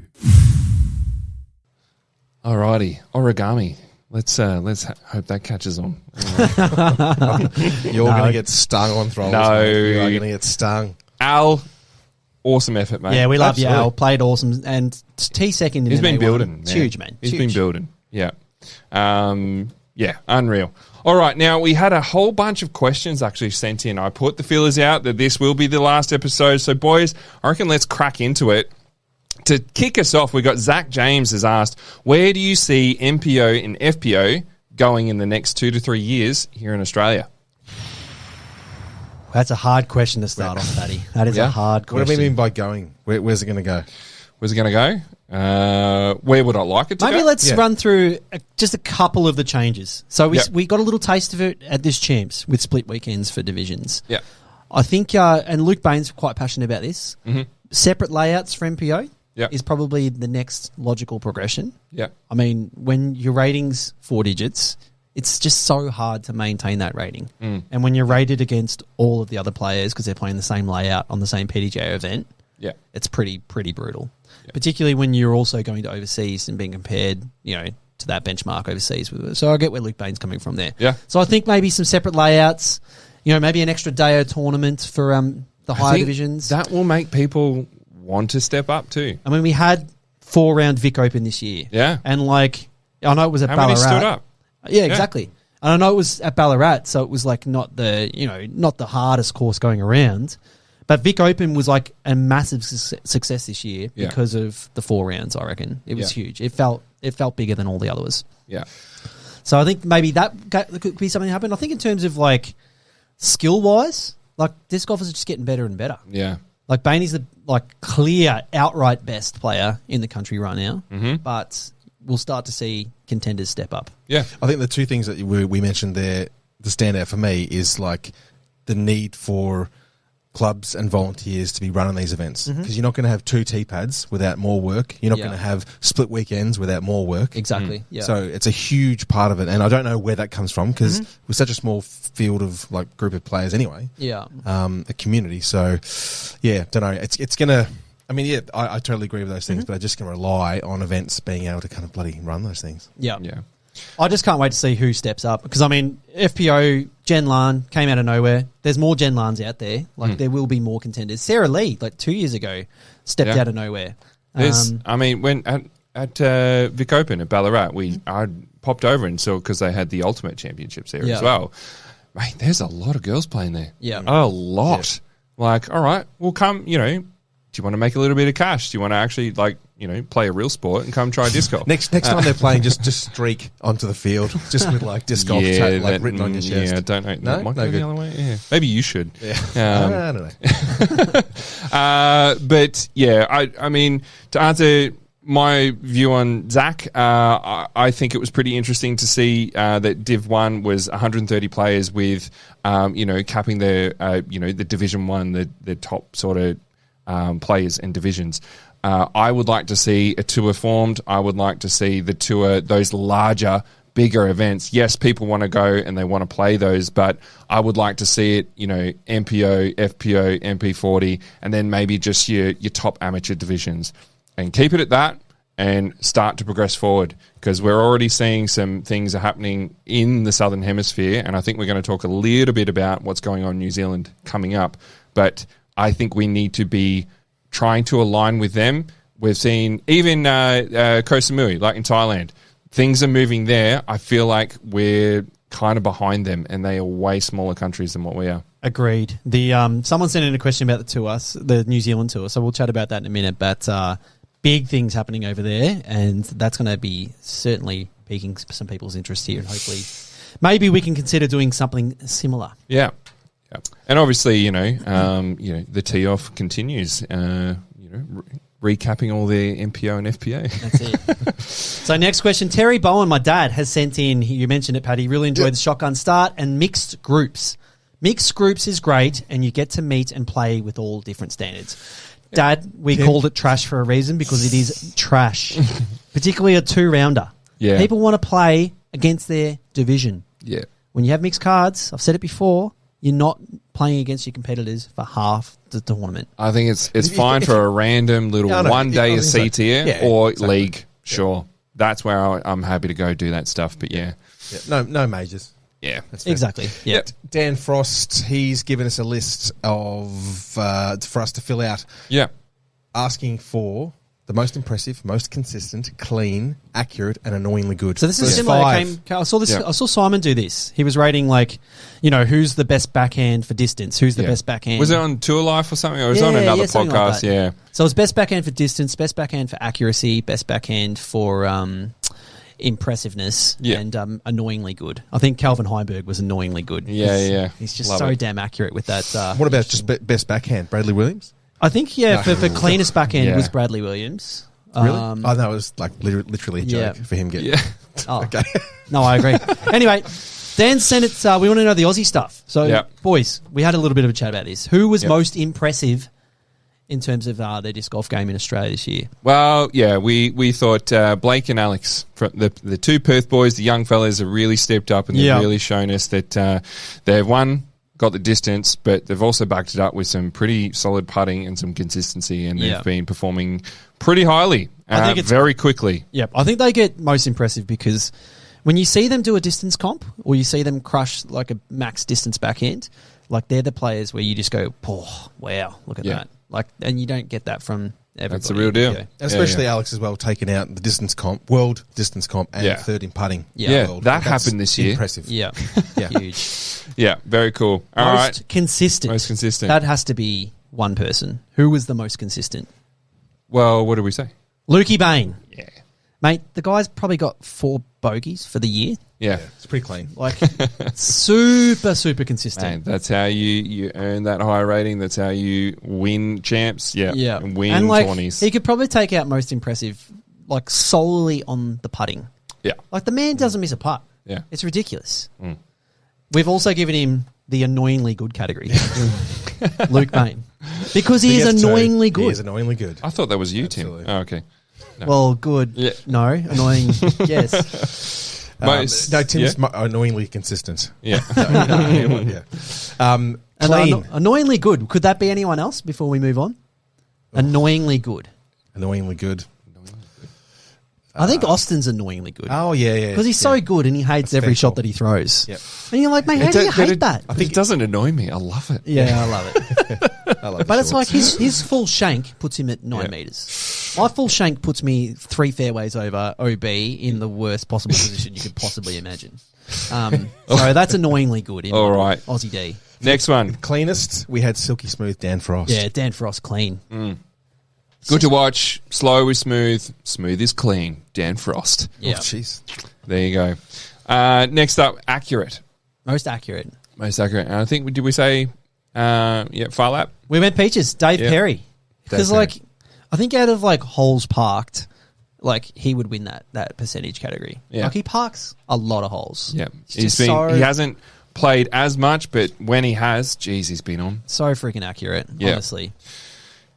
Alrighty, Origami. Let's hope that catches on. You're going to get stung on throwers. No. Mate. You're going to get stung. Al, awesome effort, mate. Yeah, we love Absolutely. you, Al. Played awesome. And T second in He's been MA1. building. It's huge, man. He's Huge. been building. Yeah. Unreal. All right, now we had a whole bunch of questions actually sent in. I put the feelers out that this will be the last episode. So, boys, I reckon let's crack into it. To kick us off, we got Zach James has asked, where do you see MPO and FPO going in the next 2 to 3 years here in Australia? That's a hard question to start off, Paddy. That is a hard question. What do we mean by going? Where's it going to go? Where's it going to go? Where would I like it to go? Maybe let's run through just a couple of the changes. So Yep. we got a little taste of it at this Champs with split weekends for divisions. Yeah. I think, and Luke Bain's quite passionate about this, Mm-hmm. separate layouts for MPO Yep. is probably the next logical progression. Yeah. I mean, when your rating's 4 digits, it's just so hard to maintain that rating. And when you're rated against all of the other players because they're playing the same layout on the same PDJ event, Yeah. it's pretty brutal. Particularly when you're also going to overseas and being compared, to that benchmark overseas. So I get where Luke Bain's coming from there. Yeah. So I think maybe some separate layouts, maybe an extra day of tournament for the I higher think divisions. That will make people want to step up too. I mean, we had 4-round Vic Open this year. Yeah. And I know it was at How Ballarat. many stood up? Yeah, exactly. And I know it was at Ballarat, so it was like not the hardest course going around. But Vic Open was like a massive success this year because of the 4 rounds, I reckon. It was huge. It felt bigger than all the others. Yeah. So I think maybe that could be something that happened. I think in terms of like skill-wise, like disc golfers are just getting better and better. Yeah. Like Bainey's the clear outright best player in the country right now, but we'll start to see contenders step up. Yeah. I think the two things that we mentioned there, the standout for me is like the need for clubs and volunteers to be running these events, because you're not going to have 2 T-pads without more work. You're not going to have split weekends without more work. Exactly. Yeah. So it's a huge part of it, and I don't know where that comes from, because we're such a small field of like group of players anyway. Yeah. A community. So yeah, don't know. It's gonna. I mean, yeah, I totally agree with those things, but I just going to rely on events being able to kind of bloody run those things. Yeah. Yeah. I just can't wait to see who steps up, because I mean, FPO Jen Lan came out of nowhere. There's more Jen Lans out there. Like there will be more contenders. Sarah Lee, like 2 years ago, stepped out of nowhere. I mean, when at Vic Open at Ballarat, I popped over and saw, because they had the Ultimate Championships there as well. Mate, there's a lot of girls playing there. Yeah. A lot. Yeah. Like, all right, we'll come, do you want to make a little bit of cash? Do you want to actually, play a real sport and come try disc golf? Next time they're playing, just streak onto the field, just with like disc golf written on your chest. Yeah, I don't know. No, might no go good. the other way. Yeah, maybe you should. Yeah, I don't know. But yeah, I mean, to answer my view on Zach, I think it was pretty interesting to see that Div 1 was 130 players with, capping the Division 1, the top sort of players and divisions. I would like to see a tour formed. I would like to see the tour, those larger, bigger events. Yes, people want to go and they want to play those, but I would like to see it, MPO, FPO, MP40, and then maybe just your top amateur divisions. And keep it at that and start to progress forward, because we're already seeing some things are happening in the Southern Hemisphere, and I think we're going to talk a little bit about what's going on in New Zealand coming up. But I think we need to be trying to align with them. We've seen even Koh Samui, like in Thailand, things are moving there. I feel like we're kind of behind them, and they are way smaller countries than what we are. Agreed. The someone sent in a question about the tour, the New Zealand tour, so we'll chat about that in a minute. But big things happening over there, and that's going to be certainly piquing some people's interest here, and hopefully maybe we can consider doing something similar. Yeah. Yep. And obviously, the tee-off continues, recapping all the MPO and FPO. That's it. So next question, Terry Bowen, my dad, has sent in, you mentioned it, Paddy, really enjoyed the shotgun start and mixed groups. Mixed groups is great, and you get to meet and play with all different standards. Dad, we called it trash for a reason, because it is trash, particularly a 2-rounder. Yeah. People want to play against their division. Yeah. When you have mixed cards, I've said it before, you're not playing against your competitors for half the tournament. I think it's fine for a random little one day a C tier or league. Sure. That's where I'm happy to go do that stuff. But yeah. No majors. Yeah. Exactly. Yeah. Dan Frost, he's given us a list of for us to fill out. Yeah. Asking for the most impressive, most consistent, clean, accurate, and annoyingly good. So this is similar. I saw this. I saw Simon do this. He was rating who's the best backhand for distance, who's the best backhand. Was it on Tour Life or something? Or was it on another podcast? Like so it was best backhand for distance, best backhand for accuracy, best backhand for impressiveness, and annoyingly good. I think Calvin Heiberg was annoyingly good. He's just so damn accurate with that. What about just best backhand? Bradley Williams? I think, for cleanest backhand was Bradley Williams. Really? That was like literally a joke for him getting... Yeah. Okay. No, I agree. Anyway, Dan sent it... we want to know the Aussie stuff. So, boys, we had a little bit of a chat about this. Who was most impressive in terms of their disc golf game in Australia this year? Well, we thought Blake and Alex, the two Perth boys, the young fellas, have really stepped up, and they've really shown us that they've got the distance, but they've also backed it up with some pretty solid putting and some consistency, and they've been performing pretty highly, very quickly. Yep, I think they get most impressive because when you see them do a distance comp or you see them crush like a max distance backhand, like they're the players where you just go, oh, wow, look at that. Like, and you don't get that from everybody. That's the real deal. And especially Alex as well, taking out the distance comp, world distance comp, and third in putting. That happened this year. Impressive. Yeah. Huge. Yeah, very cool. Most consistent. Most consistent. That has to be one person. Who was the most consistent? Well, what did we say? Lukey Bain. Yeah. Mate, the guy's probably got 4 bogeys for the year. Yeah. It's pretty clean. Like, super consistent. Man, that's how you earn that high rating. That's how you win champs. Yeah. And win and 20s. He could probably take out most impressive, like, solely on the putting. Yeah. Like, the man doesn't miss a putt. Yeah. It's ridiculous. We've also given him the annoyingly good category. Luke Bain. Because he is gets two. annoyingly good. He is annoyingly good. I thought that was you, Absolutely. Tim. Oh, okay. No. Well, good. Yeah. No, annoying. Yes. Most, No, Tim's yeah. annoyingly consistent. Yeah. Yeah. And Clean. annoyingly good. Could that be anyone else before we move on? Annoyingly good. Annoyingly good. I think Austin's annoyingly good. Oh, yeah. Because he's so good and he hates every shot that he throws. Yep. And you're like, mate, how do you hate that? I think it doesn't annoy me. I love it. Yeah, I love it. I love But the it's like shorts. his full shank puts him at 9 meters. My full shank puts me 3 fairways over OB in the worst possible position you could possibly imagine. So that's annoyingly good in All right. Aussie D. Next one. Cleanest, we had Silky Smooth Dan Frost. Yeah, Dan Frost clean. Good to watch. Slow is smooth. Smooth is clean. Dan Frost. Oh, Yeah, jeez. There you go. Next up, accurate. most accurate. Most accurate. And I think, did we say, Far Lap? We went peaches. Dave Yeah. Perry. Because Perry. like, I think out of like holes parked, like he would win that percentage category. Yeah. Like he parks a lot of holes. Yeah. It's just He hasn't played as much, but when he has, geez, he's been on. so freaking accurate, Yeah. honestly.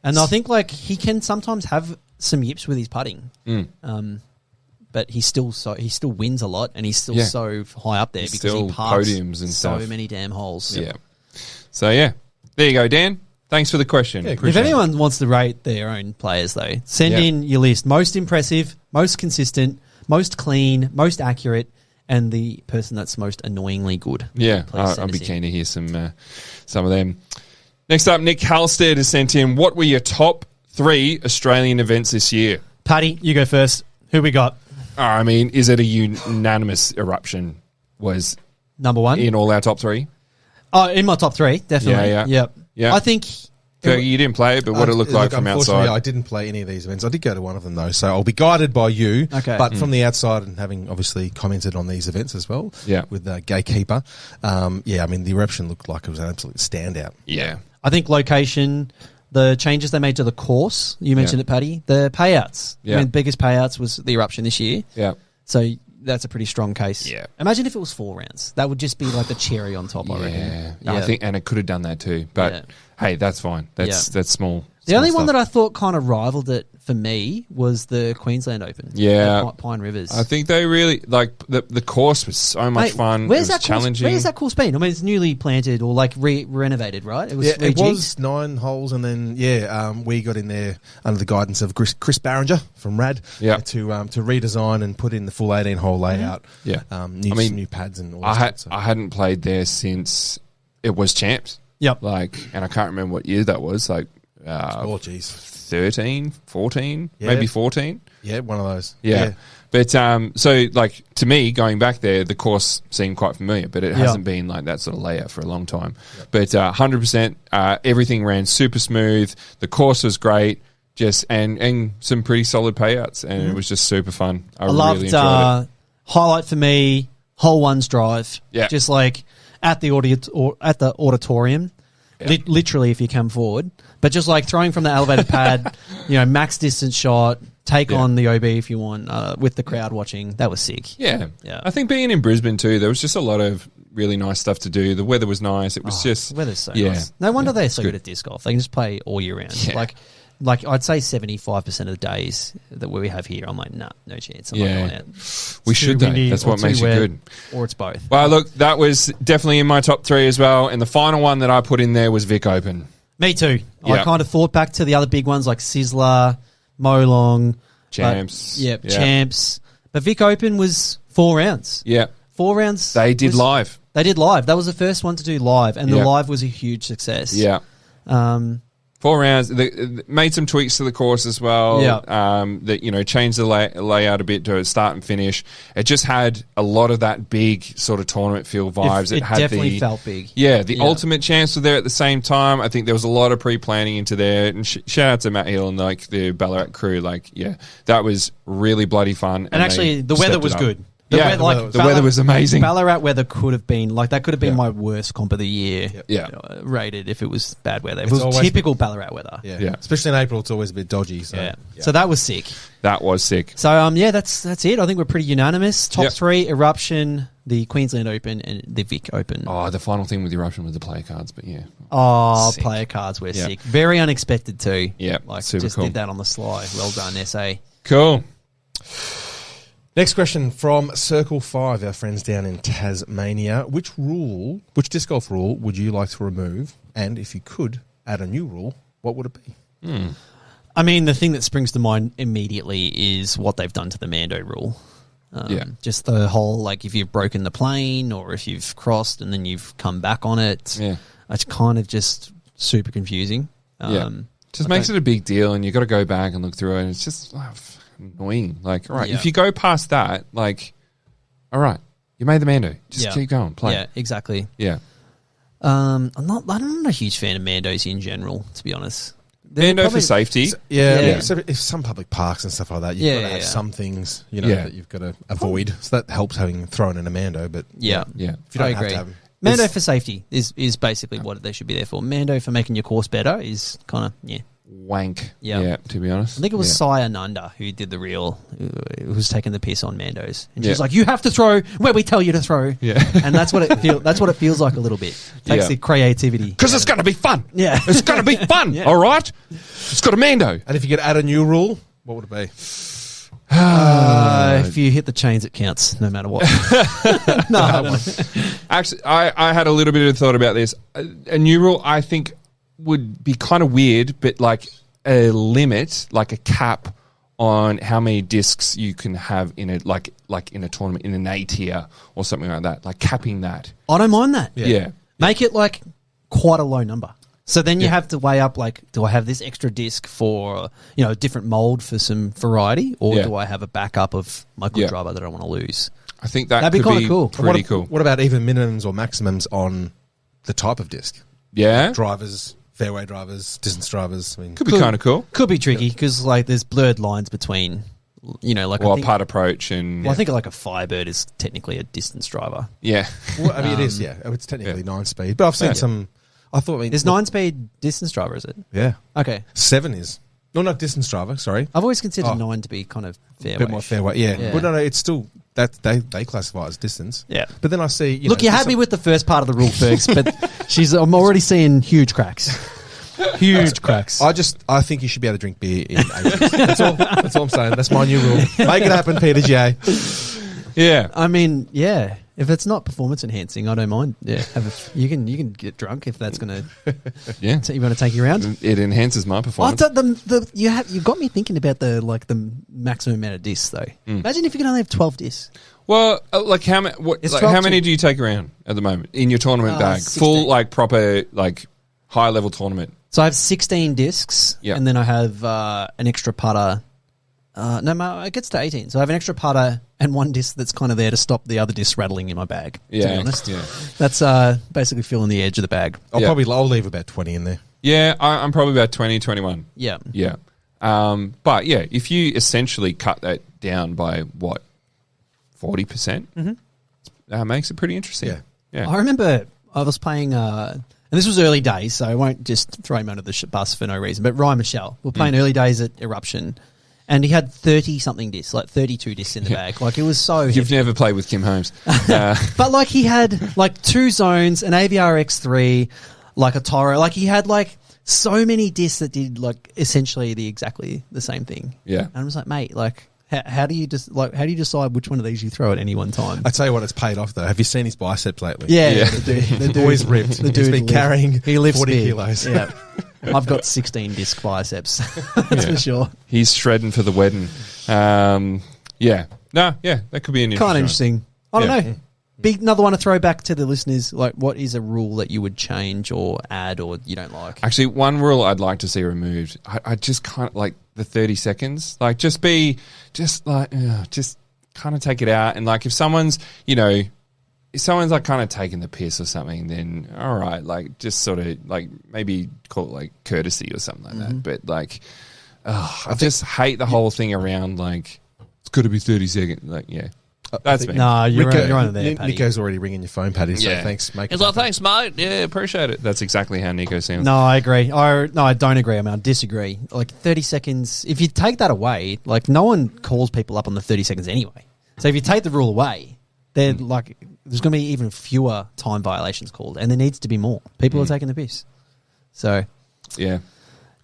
And I think like he can sometimes have some yips with his putting, but he still wins a lot, and he's still Yeah. so high up there He's because still he parks podiums and so stuff. many damn holes. Yeah. So, yeah. There you go, Dan. Thanks for the question. Yeah, If anyone wants to rate their own players, though, send Yeah. in your list: most impressive, most consistent, most clean, most accurate, and the person that's most annoyingly good. Yeah, Please I'd send be us keen to hear some of them. Next up, Nick Halstead has sent in, what were your top 3 Australian events this year? Paddy, you go first. Who we got? I mean, is it a unanimous eruption? Was Number 1. in all our top 3? Oh, in my top 3, definitely. Yeah. Yep. Yeah. I think Fergie, you didn't play it, but what it looked like from unfortunately, outside. I didn't play any of these events. I did go to one of them, though, so I'll be guided by you. Okay. But from the outside, and having obviously commented on these events as well, Yeah. with the Gatekeeper, I mean, the eruption looked like it was an absolute standout. Yeah. I think location, the changes they made to the course, you mentioned Yeah. it, Paddy, the payouts. Yeah. I mean, biggest payouts was the eruption this year. Yeah. So that's a pretty strong case. Yeah. Imagine if it was 4 rounds. That would just be like the cherry on top, I reckon. Yeah. I think, and it could have done that too. But Yeah. hey, that's fine. That's small. The only one that I thought kind of rivaled it for me was the Queensland Open. Yeah. at Pine Rivers. I think they really like the course was so much Mate, fun. Where's it was that challenging. Course, where's that course been? I mean, it's newly planted or like renovated, right? It was Yeah, it rejigged. was 9 holes, and then we got in there under the guidance of Chris Barringer from Rad, Yeah. to redesign and put in the full 18-hole layout. Yeah. New pads and all I that stuff. I hadn't played there since it was champs. Yep. Like, and I can't remember what year that was. Like, Oh, jeez. 13, 14, Yeah. maybe 14. Yeah, one of those. Yeah. But so like to me going back there, the course seemed quite familiar, but it hasn't been like that sort of layout for a long time. Yep. But 100%, everything ran super smooth. The course was great, just and some pretty solid payouts, and it was just super fun. I loved really enjoyed it. highlight for me, hole one's drive. Yeah. Just like at the auditorium. Yeah. Literally, if you come forward, but just like throwing from the elevated pad, max distance shot, take on the OB if you want, with the crowd watching. That was sick. Yeah. Yeah. I think being in Brisbane too, there was just a lot of really nice stuff to do. The weather was nice. It was just The weather's so yeah. nice. No wonder they're so good. good at disc golf. They can just play all year round. Yeah. Like I'd say 75% of the days that we have here, I'm like, nah, no chance. I'm not going out. We It's should too though. windy That's or what too makes you wet, good. or it's both. Well, look, that was definitely in my top 3 as well. And the final one that I put in there was Vic Open. Me too. Yeah. I kind of thought back to the other big ones like Sizzler, Molong, Champs. Yeah, Champs. But Vic Open was 4 rounds. Yeah. 4 rounds. They did live. They did live. That was the first one to do live, and Yeah. the live was a huge success. Yeah. 4 rounds. They made some tweaks to the course as well. Yeah. That changed the layout a bit to start and finish. It just had a lot of that big sort of tournament feel vibes. It had definitely felt big. Yeah, the ultimate champs were there at the same time. I think there was a lot of pre-planning into there. And shout out to Matt Hill and like the Ballarat crew. Like, yeah, that was really bloody fun. And actually, the weather was good. The weather was amazing. Ballarat weather could have been that could have been my worst comp of the year. Yeah. Rated if it was bad weather. If It's it was always typical Ballarat weather. Yeah. Especially in April, it's always a bit dodgy. So, Yeah. So that was sick. That was sick. So that's it. I think we're pretty unanimous. Top 3: Eruption, the Queensland Open and the Vic Open. Oh, the final thing with Eruption was the player cards, but yeah. Oh, Sick. player cards were Yeah. sick. Very unexpected too. Yeah, like super just cool. did that on the sly. Well done, SA. Cool. Next question from Circle 5, our friends down in Tasmania. Which disc golf rule would you like to remove? And if you could add a new rule, what would it be? I mean, the thing that springs to mind immediately is what they've done to the Mando rule. Just the whole, like, if you've broken the plane or if you've crossed and then you've come back on it. Yeah. It's kind of just super confusing. Just makes it a big deal, and you got to go back and look through it, and it's just annoying. Like, all right, Yeah. if you go past that, like, all right, you made the Mando. Just keep going, play. Yeah, exactly. Yeah. I'm not a huge fan of Mandos in general, to be honest. Mando for safety. Yeah. So if some public parks and stuff like that, you've got to have some things, Yeah. that you've got to avoid. So that helps having thrown in a Mando, but Yeah. Yeah. if you don't I have agree. to have them. Mando for safety is basically what they should be there for. Mando for making your course better is kind of, Wank. Yeah. Yeah, to be honest. I think it was Yeah. Saya Nanda who did the reel, who was taking the piss on Mandos, and she's Yeah. like, "You have to throw where we tell you to throw." Yeah. And that's what it feels like a little bit. Takes Yeah. the creativity Because it's going to be fun. Yeah. It's going to be fun. Yeah. All right? It's got a Mando. And if you could add a new rule, what would it be? if you hit the chains, it counts no matter what. No, I don't know. Actually, I had a little bit of thought about this. A new rule, I think, would be kind of weird, but like a limit, like a cap on how many discs you can have in a like in a tournament, in an A tier or something like that. Like capping that. I don't mind that. Yeah. Make it like quite a low number. So then you have to weigh up, like, do I have this extra disc for, a different mold for some variety, or Yeah. do I have a backup of my good driver that I want to lose? I think that That'd be could kinda be cool. pretty cool. What about even minimums or maximums on the type of disc? Yeah. Drivers, fairway drivers, distance drivers. I mean, Could be kind of cool. Could be tricky because, like, there's blurred lines between, like, Or I a think, putt approach and I think like a Firebird is technically a distance driver. yeah. well, I mean, it is, yeah. It's technically 9-speed, but I've seen some. I thought, There's 9-speed distance driver, is it? Yeah. Okay. 7 is. No, not distance driver, sorry. I've always considered Oh. 9 to be kind of fairway. A bit more fairway, yeah. Yeah. Well, no, it's still, that they classify as distance. Yeah. But then I see, Look, you had me with the first part of the rule, Fergs, but I'm already seeing huge cracks. Huge cracks. I think you should be able to drink beer in 80s. That's all I'm saying. That's my new rule. Make it happen, Peter J. Yeah. I mean, yeah. If it's not performance enhancing, I don't mind. Yeah, you can get drunk if that's going to. Yeah. You want to take you around? It enhances my Oh, performance. you got me thinking about the maximum amount of discs though. Imagine if you could only have 12 discs. Well, like how many? It's Like 12 how many to- do you take around at the moment in your tournament bag? 16. Full, like proper, like high level tournament. So I have 16 discs, Yeah. and then I have an extra putter. It gets to 18. So I have an extra putter and one disc that's kind of there to stop the other discs rattling in my bag. To be honest, Yeah. that's basically filling the edge of the bag. I'll leave about 20 in there. Yeah, I'm probably about 20, 21. Yeah. Yeah. But yeah, if you essentially cut that down by what, 40%, that makes it pretty interesting. Yeah. Yeah. I remember I was playing, and this was early days, so I won't just throw him under the bus for no reason, but Ryan Michelle, we were playing early days at Eruption, and he had 30-something discs, like 32 discs in the bag. Like, it was so You've heavy. never played with Kim Holmes. But, like, he had, like, 2 zones, an AVR X3, like a Toro. Like, he had, like, so many discs that did, like, essentially exactly the same thing. Yeah. And I was like, mate, like, how do you decide which one of these you throw at any one time? I tell you what, it's paid off though. Have you seen his biceps lately? Yeah. The boy's ripped. The He's dude been carrying he lifts 40 big. kilos. Yeah. I've got 16 disc biceps. That's for sure. He's shredding for the wedding. Yeah. No, yeah, that could be an Kind of interesting interesting. I don't Yeah. know. Big another one to throw back to the listeners. Like, what is a rule that you would change or add or you don't like? Actually, one rule I'd like to see removed. I just kind of like the 30 seconds. Like, just kind of take it out. And like, if someone's, if someone's like kind of taking the piss or something, then all right, like just sort of like maybe call it like courtesy or something like that. But like, I just hate the whole thing around like it's got to be 30 seconds. Like, yeah, that's me. No, you're on there, Paddy. Nico's already ringing your phone, Paddy. So Yeah. thanks, mate. He's like, thanks, mate. Yeah, appreciate it. That's exactly how Nico sounds. No, I agree. I don't agree. I disagree. Like 30 seconds, if you take that away, like no one calls people up on the 30 seconds anyway. So if you take the rule away, They're like, there's going to be even fewer time violations called, and there needs to be more. People are taking the piss. So, yeah.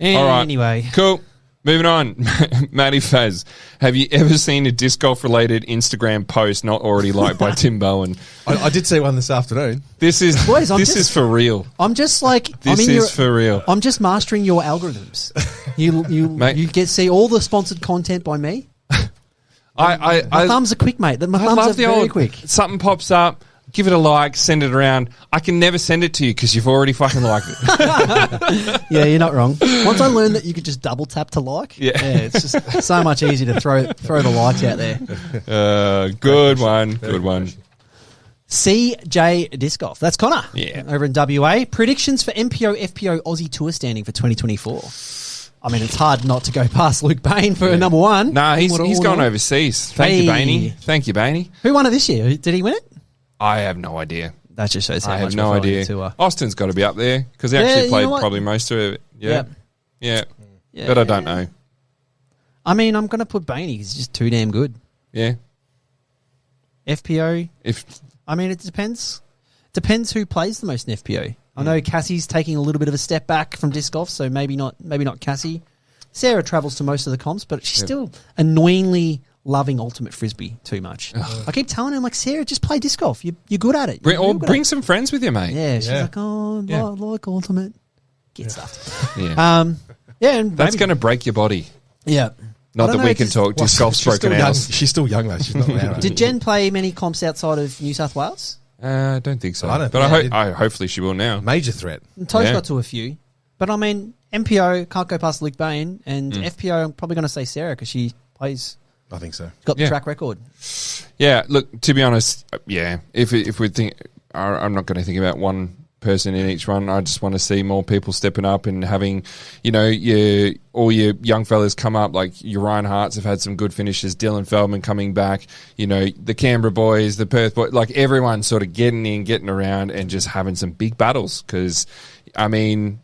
All right. Anyway. Cool. Moving on. Matty Faz, have you ever seen a disc golf related Instagram post not already liked by Tim Bowen? I did see one this afternoon. This is Boys, is for real. I'm just like, This is for real. I'm just mastering your algorithms. You get see all the sponsored content by me. My thumbs are quick, mate. My thumbs are very quick. Something pops up, give it a like, send it around. I can never send it to you because you've already fucking liked it. Yeah, you're not wrong. Once I learned that you could just double tap to like, it's just so much easier to throw the likes out there. Good one. Good one. CJ Disc Golf. That's Connor. Yeah. Over in WA. Predictions for MPO, FPO, Aussie Tour standing for 2024. I mean, it's hard not to go past Luke Bain for number one. Nah, he's gone overseas. Thank you, Bainey. Thank you, Bainey. Who won it this year? Did he win it? I have no idea. That just shows how I much have no idea. Austin's got to be up there because he actually played probably most of it. Yeah. But I don't know. I mean, I'm going to put Bainey. He's just too damn good. Yeah. FPO. I mean, it depends. Depends who plays the most in FPO. I know Cassie's taking a little bit of a step back from disc golf, so maybe not Cassie. Sarah travels to most of the comps, but she's still annoyingly loving ultimate frisbee too much. I keep telling her, I'm like, Sarah, just play disc golf. You're good at it. Bring some friends with you, mate. Yeah, she's like, oh, I like ultimate. Get stuffed. Yeah. And that's going to break your body. Yeah. Not that we can talk. Disc golf's broken out. She's still young, though. She's not loud. Did Jen play many comps outside of New South Wales? I don't think so. I don't but think hopefully she will now. Major threat. Toe's got to a few. But I mean, MPO can't go past Luke Bain, and FPO I'm probably going to say Sarah because she plays. I think so. Got the track record. Yeah, look, to be honest, if we think, I'm not going to think about one person in each one. I just want to see more people stepping up and having, all your young fellas come up. Like your Ryan Harts have had some good finishes. Dylan Feldman coming back. The Canberra boys, the Perth boys, like everyone sort of getting in, getting around, and just having some big battles. Because, I mean,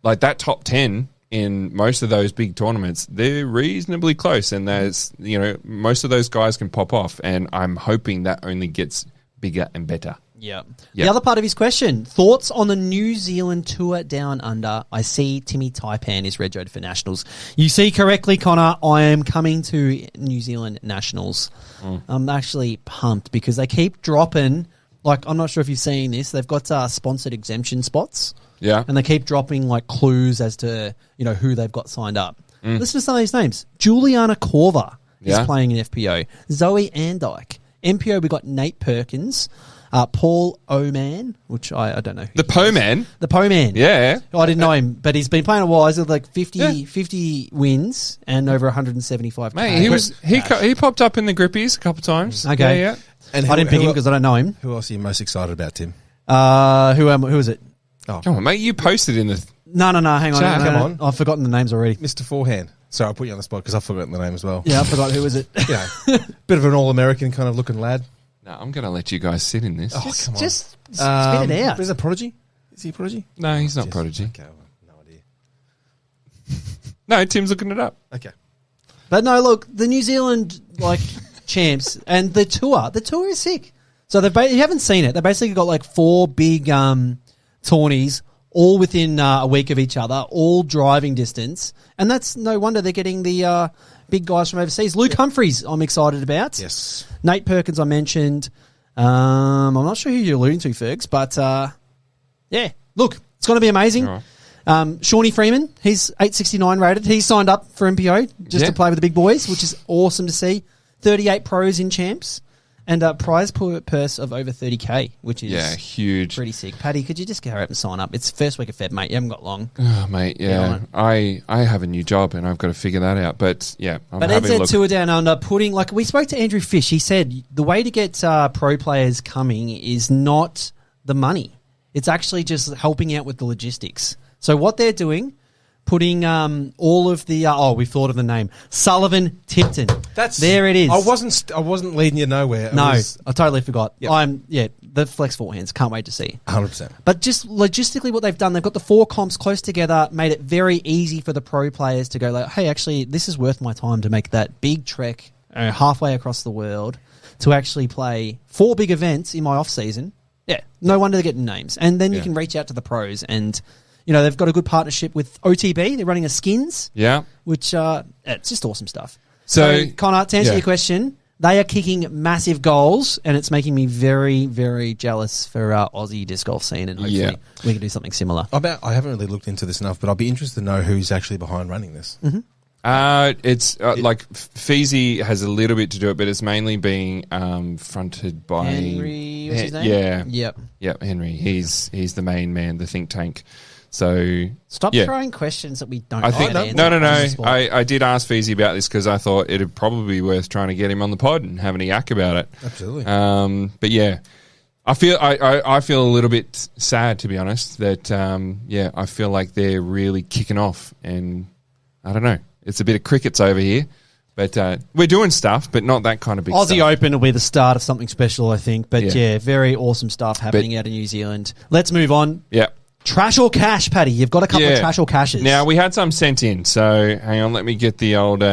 like that top 10 in most of those big tournaments, they're reasonably close, and there's most of those guys can pop off, and I'm hoping that only gets bigger and better. Yeah. The other part of his question, thoughts on the New Zealand tour down under. I see Timmy Taipan is registered for Nationals. You see correctly, Connor, I am coming to New Zealand Nationals. I'm actually pumped because they keep dropping, like, I'm not sure if you've seen this, they've got sponsored exemption spots. Yeah. And they keep dropping like clues as to, who they've got signed up. Listen to some of these names. Juliana Korver is playing in FPO. Zoe Andike. MPO, we got Nate Perkins. Paul Oman, which I don't know. The Po-Man? The Po-Man. Yeah. I didn't know him, but he's been playing a while. He's got like 50 wins and over 175. Mate, he popped up in the grippies a couple of times. Okay. Yeah. And I didn't pick him because I don't know him. Who else are you most excited about, Tim? Who is it? Oh. Come on, mate. You posted in the... No. Hang on. Chat, come on. I've forgotten the names already. Mr. Forehand. Sorry, I put you on the spot because I've forgotten the name as well. Yeah, I forgot who was it. Bit of an all-American kind of looking lad. No, I'm going to let you guys sit in this. Oh, come on. Just spit it out. Is it Prodigy? Is he a Prodigy? No, he's not Prodigy. Okay, well, no idea. No, Tim's looking it up. Okay. But no, look, the New Zealand champs and the tour is sick. So you haven't seen it. They basically got like 4 big tourneys, all within a week of each other, all driving distance, and that's no wonder they're getting the big guys from overseas. Luke Humphreys, I'm excited about. Yes. Nate Perkins, I mentioned. I'm not sure who you're alluding to, Fergs, but look, it's going to be amazing. All right. Shawnee Freeman, he's 869 rated. He's signed up for MPO just to play with the big boys, which is awesome to see. 38 pros in champs. And a prize purse of over 30K, which is huge. Pretty sick. Paddy, could you just go up and sign up? It's first week of Feb, mate. You haven't got long. Oh, mate, yeah. I have a new job and I've got to figure that out. But, I'm having a look. NZ Tour Down Under, we spoke to Andrew Fish. He said the way to get pro players coming is not the money. It's actually just helping out with the logistics. So what they're doing... putting all of the we thought of the name Sullivan Tipton. There it is. I wasn't leading you nowhere. I totally forgot. Yep. The flex forehands. Can't wait to see. 100%. But just logistically, what they've done, they've got the 4 comps close together, made it very easy for the pro players to go like, hey, actually, this is worth my time to make that big trek halfway across the world to actually play 4 big events in my off season. Yeah, no wonder they're getting names. And then you can reach out to the pros, and they've got a good partnership with OTB. They're running a skins, which it's just awesome stuff. So Connor, to answer your question, they are kicking massive goals, and it's making me very, very jealous for our Aussie disc golf scene, and hopefully we can do something similar. I haven't really looked into this enough, but I'd be interested to know who's actually behind running this. Mm-hmm. It's like Feezy has a little bit to do it, but it's mainly being fronted by Henry. What's his name? Yep, Henry. He's the main man, the think tank. So stop throwing questions that we don't. I think no. I did ask Feezy about this because I thought it'd probably be worth trying to get him on the pod and having a yak about it. Absolutely. But yeah, I feel a little bit sad, to be honest. That I feel like they're really kicking off, and I don't know. It's a bit of crickets over here, but we're doing stuff, but not that kind of big Aussie stuff. Open will be the start of something special, I think. But very awesome stuff happening out in New Zealand. Let's move on. Yeah. Trash or cash, Paddy? You've got a couple of trash or cashes. Now, we had some sent in, so hang on, let me get the old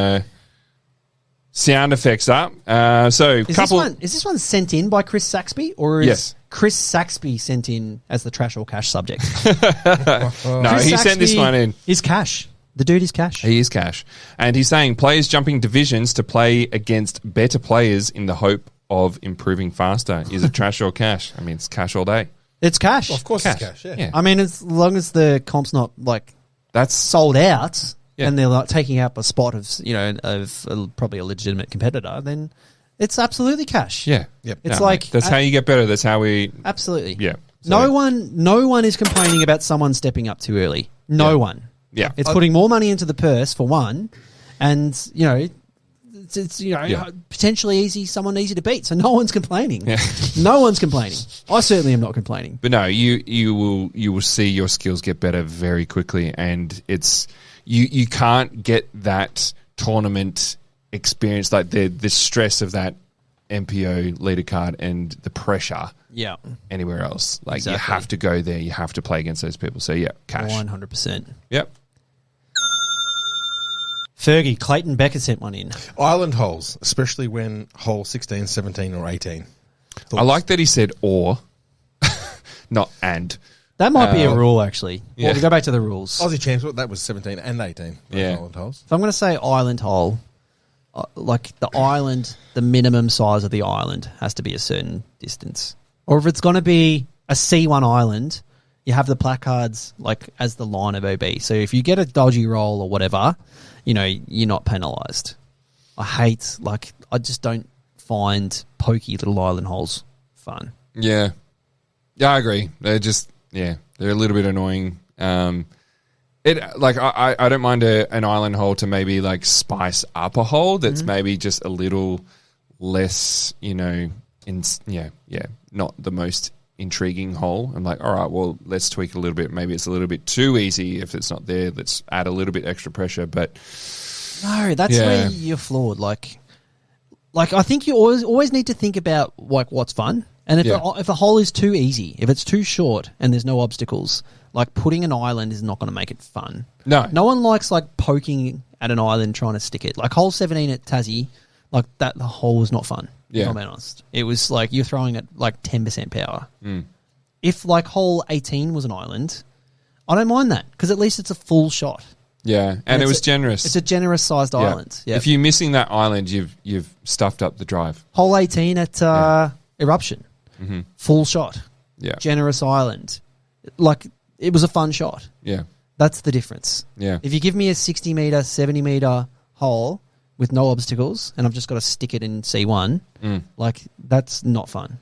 sound effects up. Is this one sent in by Chris Saxby, or is Chris Saxby sent in as the trash or cash subject? No, he sent this one in. Is cash. The dude is cash. He is cash. And he's saying players jumping divisions to play against better players in the hope of improving faster. Is it trash or cash? I mean, it's cash all day. It's cash. Well, of course it's cash, yeah. I mean, as long as the comp's not, that's sold out and they're taking up a spot of probably a legitimate competitor, then it's absolutely cash. Yeah. Yep. It's that's how you get better. That's how we... Absolutely. Yeah. So, no one is complaining about someone stepping up too early. No one. Yeah. It's putting more money into the purse, for one, and, it's potentially someone easy to beat. So no one's complaining. Yeah. No one's complaining. I certainly am not complaining. But no, you will see your skills get better very quickly, and it's you can't get that tournament experience, like the stress of that MPO leader card and the pressure. Yeah. Anywhere else, you have to go there. You have to play against those people. So cash. 100%. Yep. Fergie, Clayton Becker sent one in. Island holes, especially when hole 16, 17 or 18. Thoughts? I like that he said or, not and. That might be a rule, actually. Yeah. Well, we go back to the rules. Aussie champs, that was 17 and 18. Island holes. So I'm going to say island hole. The island, the minimum size of the island has to be a certain distance. Or if it's going to be a C1 island, you have the placards as the line of OB. So if you get a dodgy roll or whatever, you're not penalised. I just don't find pokey little island holes fun. Yeah. Yeah, I agree. They're just, they're a little bit annoying. I don't mind an island hole to maybe spice up a hole that's maybe just a little less, not the most intriguing hole. I'm like, all right, well, let's tweak it a little bit. Maybe it's a little bit too easy. If it's not there, let's add a little bit extra pressure. But no, that's where you're flawed. I think you always need to think about what's fun. And if a hole is too easy, if it's too short and there's no obstacles, putting an island is not going to make it fun. No one likes poking at an island trying to stick it. Hole 17 at Tassie, the hole was not fun. Yeah, if I'm honest. It was you're throwing at 10% power. If hole 18 was an island, I don't mind that because at least it's a full shot. Yeah, and it was generous. It's a generous sized island. Yeah. If you're missing that island, you've stuffed up the drive. Hole 18 at Eruption, full shot. Yeah, generous island. It was a fun shot. Yeah, that's the difference. Yeah, if you give me a 60 meter, 70 meter hole with no obstacles, and I've just got to stick it in C1, that's not fun.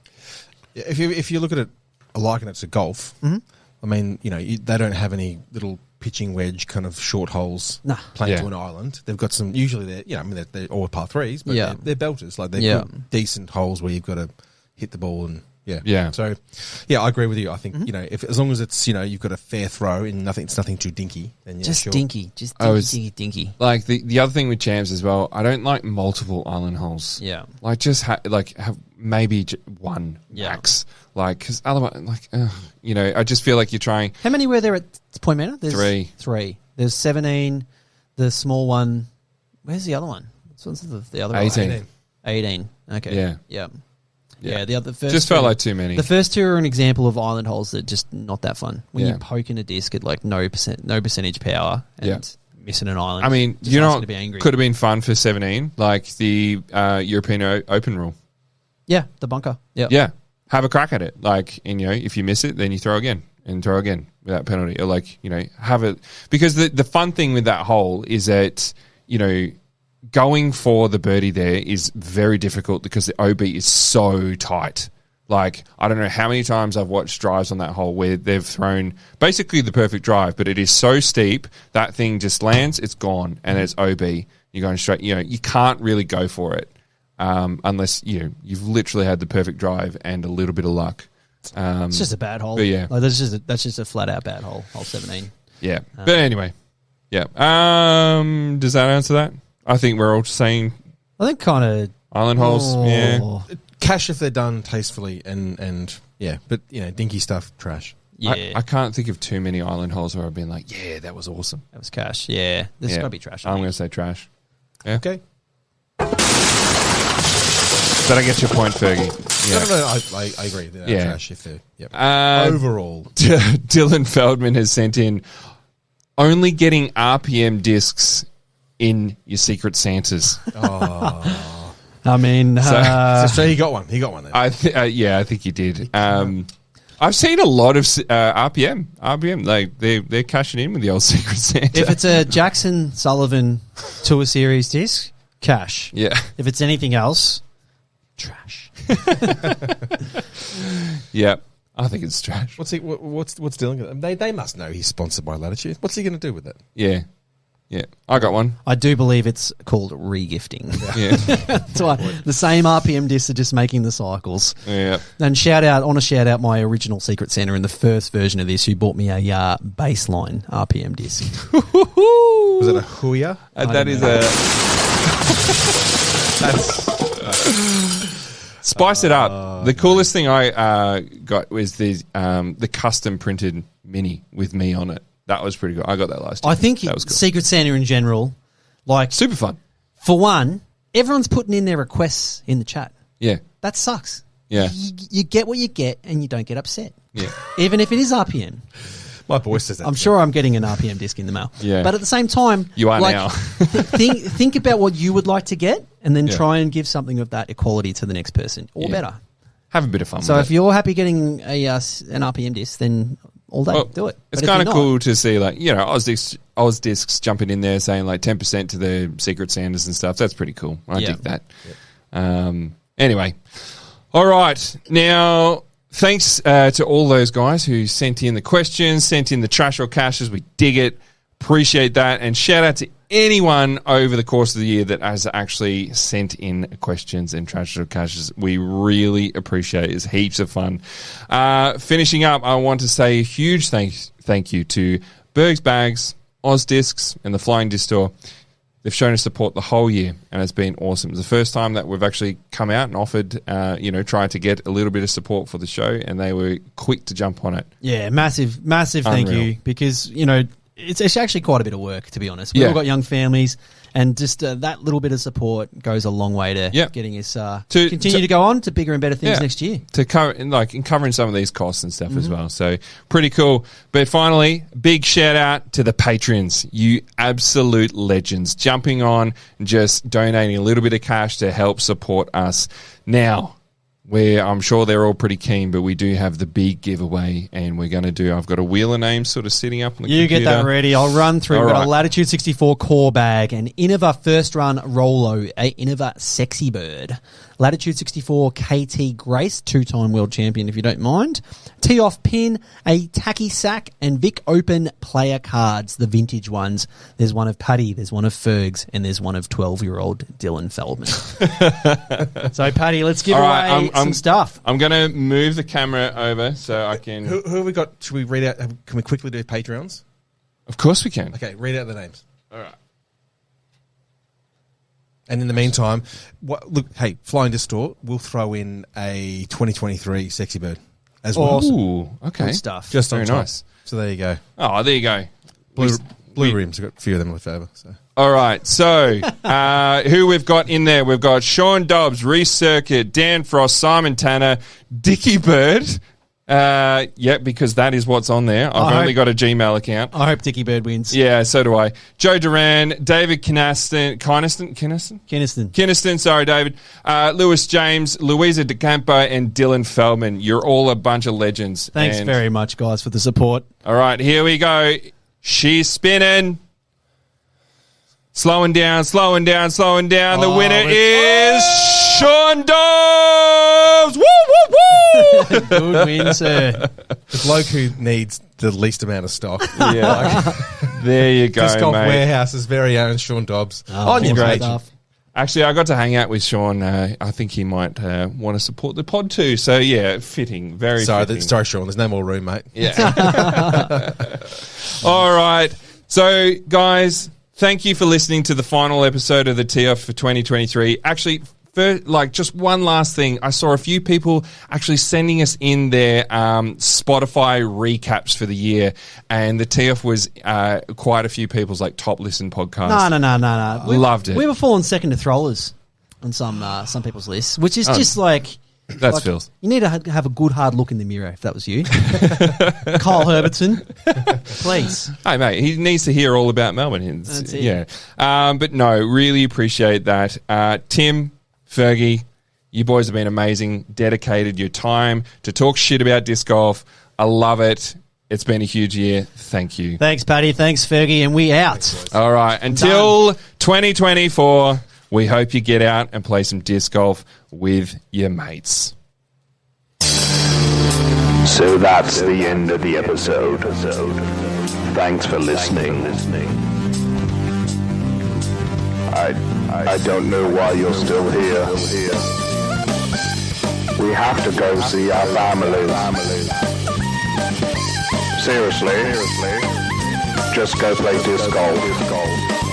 Yeah, if you look at it, liken it to golf, I mean, they don't have any little pitching wedge kind of short holes playing to an island. They've got some, usually they're all par threes, but they're belters. They're good, decent holes where you've got to hit the ball and Yeah. So, I agree with you. I think as long as it's you've got a fair throw and it's nothing too dinky, then just sure. dinky. Dinky. The other thing with champs as well, I don't like multiple island holes. Yeah. Just have maybe one max. Because otherwise, I just feel like you're trying. How many were there at Point Manor? There's 3. 3. There's 17. The small one. Where's the other one? So what's the other 18. one? 18. Okay. Yeah. Yeah. Yeah, the first Just felt like too many. The first two are an example of island holes that are just not that fun. When Yeah. you poke in a disc at like no percentage power and missing an island. I mean, just you know, asking to be angry. could have been fun for 17, like the European Open rule. Yeah, the bunker. Yeah. Yeah, have a crack at it. Like, and you know, if you miss it, then you throw again and throw again without penalty. Or like, you know, have it, because the fun thing with that hole is that, you know, going for the birdie there is very difficult because the OB is so tight. Like, I don't know how many times I've watched drives on that hole where they've thrown basically the perfect drive, but it is so steep, that thing just lands, it's gone, and it's OB. You're going straight, you know, you can't really go for it unless, you know, you've literally had the perfect drive and a little bit of luck. It's just a bad hole. But yeah. Like, that's just a flat out bad hole, hole 17. Yeah. But anyway, yeah. Does that answer that? I think we're all saying I think kind of island holes, yeah. Cash if they're done tastefully and yeah, but you know, dinky stuff, trash. Yeah. I can't think of too many island holes where I've been like, yeah, that was awesome. That was cash. Yeah. This has Yeah. got to be trash. I'm going to say trash. Yeah. Okay. But I get your point, Fergie. Yeah. No, I agree. They're Yeah. trash if they're overall. Dylan Feldman has sent in only getting RPM discs in your Secret Santas. I mean, So he got one. He got one. Then. I think he did. I've seen a lot of RPM. Like they're cashing in with the old Secret Santa. if it's a Jackson Sullivan Tour Series disc, cash. Yeah. If it's anything else, trash. Yeah. I think it's trash. What's dealing with it? They must know he's sponsored by Latitude. What's he going to do with it? Yeah. Yeah. I got one. I do believe it's called regifting. Yeah. That's why the same RPM discs are just making the cycles. Yeah. And shout out my original Secret Santa in the first version of this, who bought me a baseline RPM disc. Was it a Huya? That is a... Spice it up. The coolest thing I got was the custom printed mini with me on it. That was pretty good. I got that last year. I think that was cool. Secret Santa in general, like, Super fun. for one, everyone's putting in their requests in the chat. Yeah. That sucks. Yeah. You get what you get and you don't get upset. Yeah. Even if it is RPM. My boy says that. I'm sure I'm getting an RPM disc in the mail. Yeah. But at the same time, You are like, now. think about what you would like to get and then Yeah. try and give something of that equality to the next person or Yeah. better. Have a bit of fun So with if it. you're happy getting an RPM disc, then all day, Well, do it. It's But if kind of you're not- cool to see, like, you know, Oz Discs jumping in there saying like 10% to the Secret Santas and stuff. That's pretty cool. I Yeah. dig that. Anyway. All right. Now, thanks to all those guys who sent in the questions, sent in the trash or caches. We dig it. Appreciate that. And shout out to anyone over the course of the year that has actually sent in questions and trash or caches. We really appreciate it. It's heaps of fun. Finishing up, I want to say a huge thank you to Fergs Bags, Oz Discs, and the Flying Disc Store. They've shown us support the whole year, and it's been awesome. It's the first time that we've actually come out and offered, tried to get a little bit of support for the show, and they were quick to jump on it. Yeah, massive thank Unreal. you, because, you know, it's actually quite a bit of work, to be honest. We've all got young families, and just that little bit of support goes a long way to getting us continue to go on to bigger and better things next year. To cover, in covering some of these costs and stuff as well. So pretty cool. But finally, big shout out to the patrons, you absolute legends, jumping on and just donating a little bit of cash to help support us. Now, where I'm sure they're all pretty keen, but we do have the big giveaway, and we're going to do, I've got a wheel of names sort of sitting up on the computer. You get that ready. I'll run through. All We've got right. a Latitude 64 core bag, an Innova first run Rolo, a Innova Sexy Bird, Latitude 64 KT Grace, 2-time world champion if you don't mind, tee off pin, a tacky sack, and Vic Open player cards, the vintage ones. There's one of Paddy, there's one of Fergs, and there's one of 12-year-old Dylan Feldman. So Paddy, let's give All away right, some stuff. I'm going to move the camera over so I can... Who have we got? Should we read out? Can we quickly do Patreons? Of course we can. Okay, read out the names. All right. And in the meantime, hey, Flying Disc Store, we'll throw in a 2023 Sexy Bird as well. Awesome. Ooh, okay. Good stuff. Just on Very top. nice. So there you go. Oh, there you go. Blue rims. We've got a few of them left over. So All right, so who we've got in there? We've got Sean Dobbs, Reese Circuit, Dan Frost, Simon Tanner, Dickie Bird. Because that is what's on there. I've only got a Gmail account. I hope Dickie Bird wins. Yeah, so do I. Joe Duran, David Kinnison, sorry, David. Lewis James, Louisa DeCampo, and Dylan Feldman. You're all a bunch of legends. Thanks very much, guys, for the support. All right, here we go. She's spinning. Slowing down. The winner is Sean Dobbs. Woo, woo, woo! Good win, sir. The bloke who needs the least amount of stock. Yeah. There you go, Disc Golf mate. Warehouse's very own Sean Dobbs. On your page. Actually, I got to hang out with Sean. I think he might want to support the pod too. So, yeah, fitting. Very fitting. Sorry, Sean. There's no more room, mate. Yeah. All right. So, guys, thank you for listening to the final episode of the Tee-Off for 2023. Actually, just one last thing. I saw a few people actually sending us in their Spotify recaps for the year, and the Tee-Off was quite a few people's top listen podcasts. No. Loved it. We were falling second to Throwers on some people's lists, which is just like... That's filth. You need to have a good hard look in the mirror if that was you. Kyle Herbertson, please. Hey, mate, he needs to hear all about Melbourne. That's it. Yeah. But no, really appreciate that. Tim, Fergie, you boys have been amazing, dedicated your time to talk shit about disc golf. I love it. It's been a huge year. Thank you. Thanks, Paddy. Thanks, Fergie. And we out. All right. Until 2024, we hope you get out and play some disc golf with your mates. So that's the end of the episode. Thanks for listening. I don't know why you're still here. We have to go see our families. Seriously, just go play disc golf.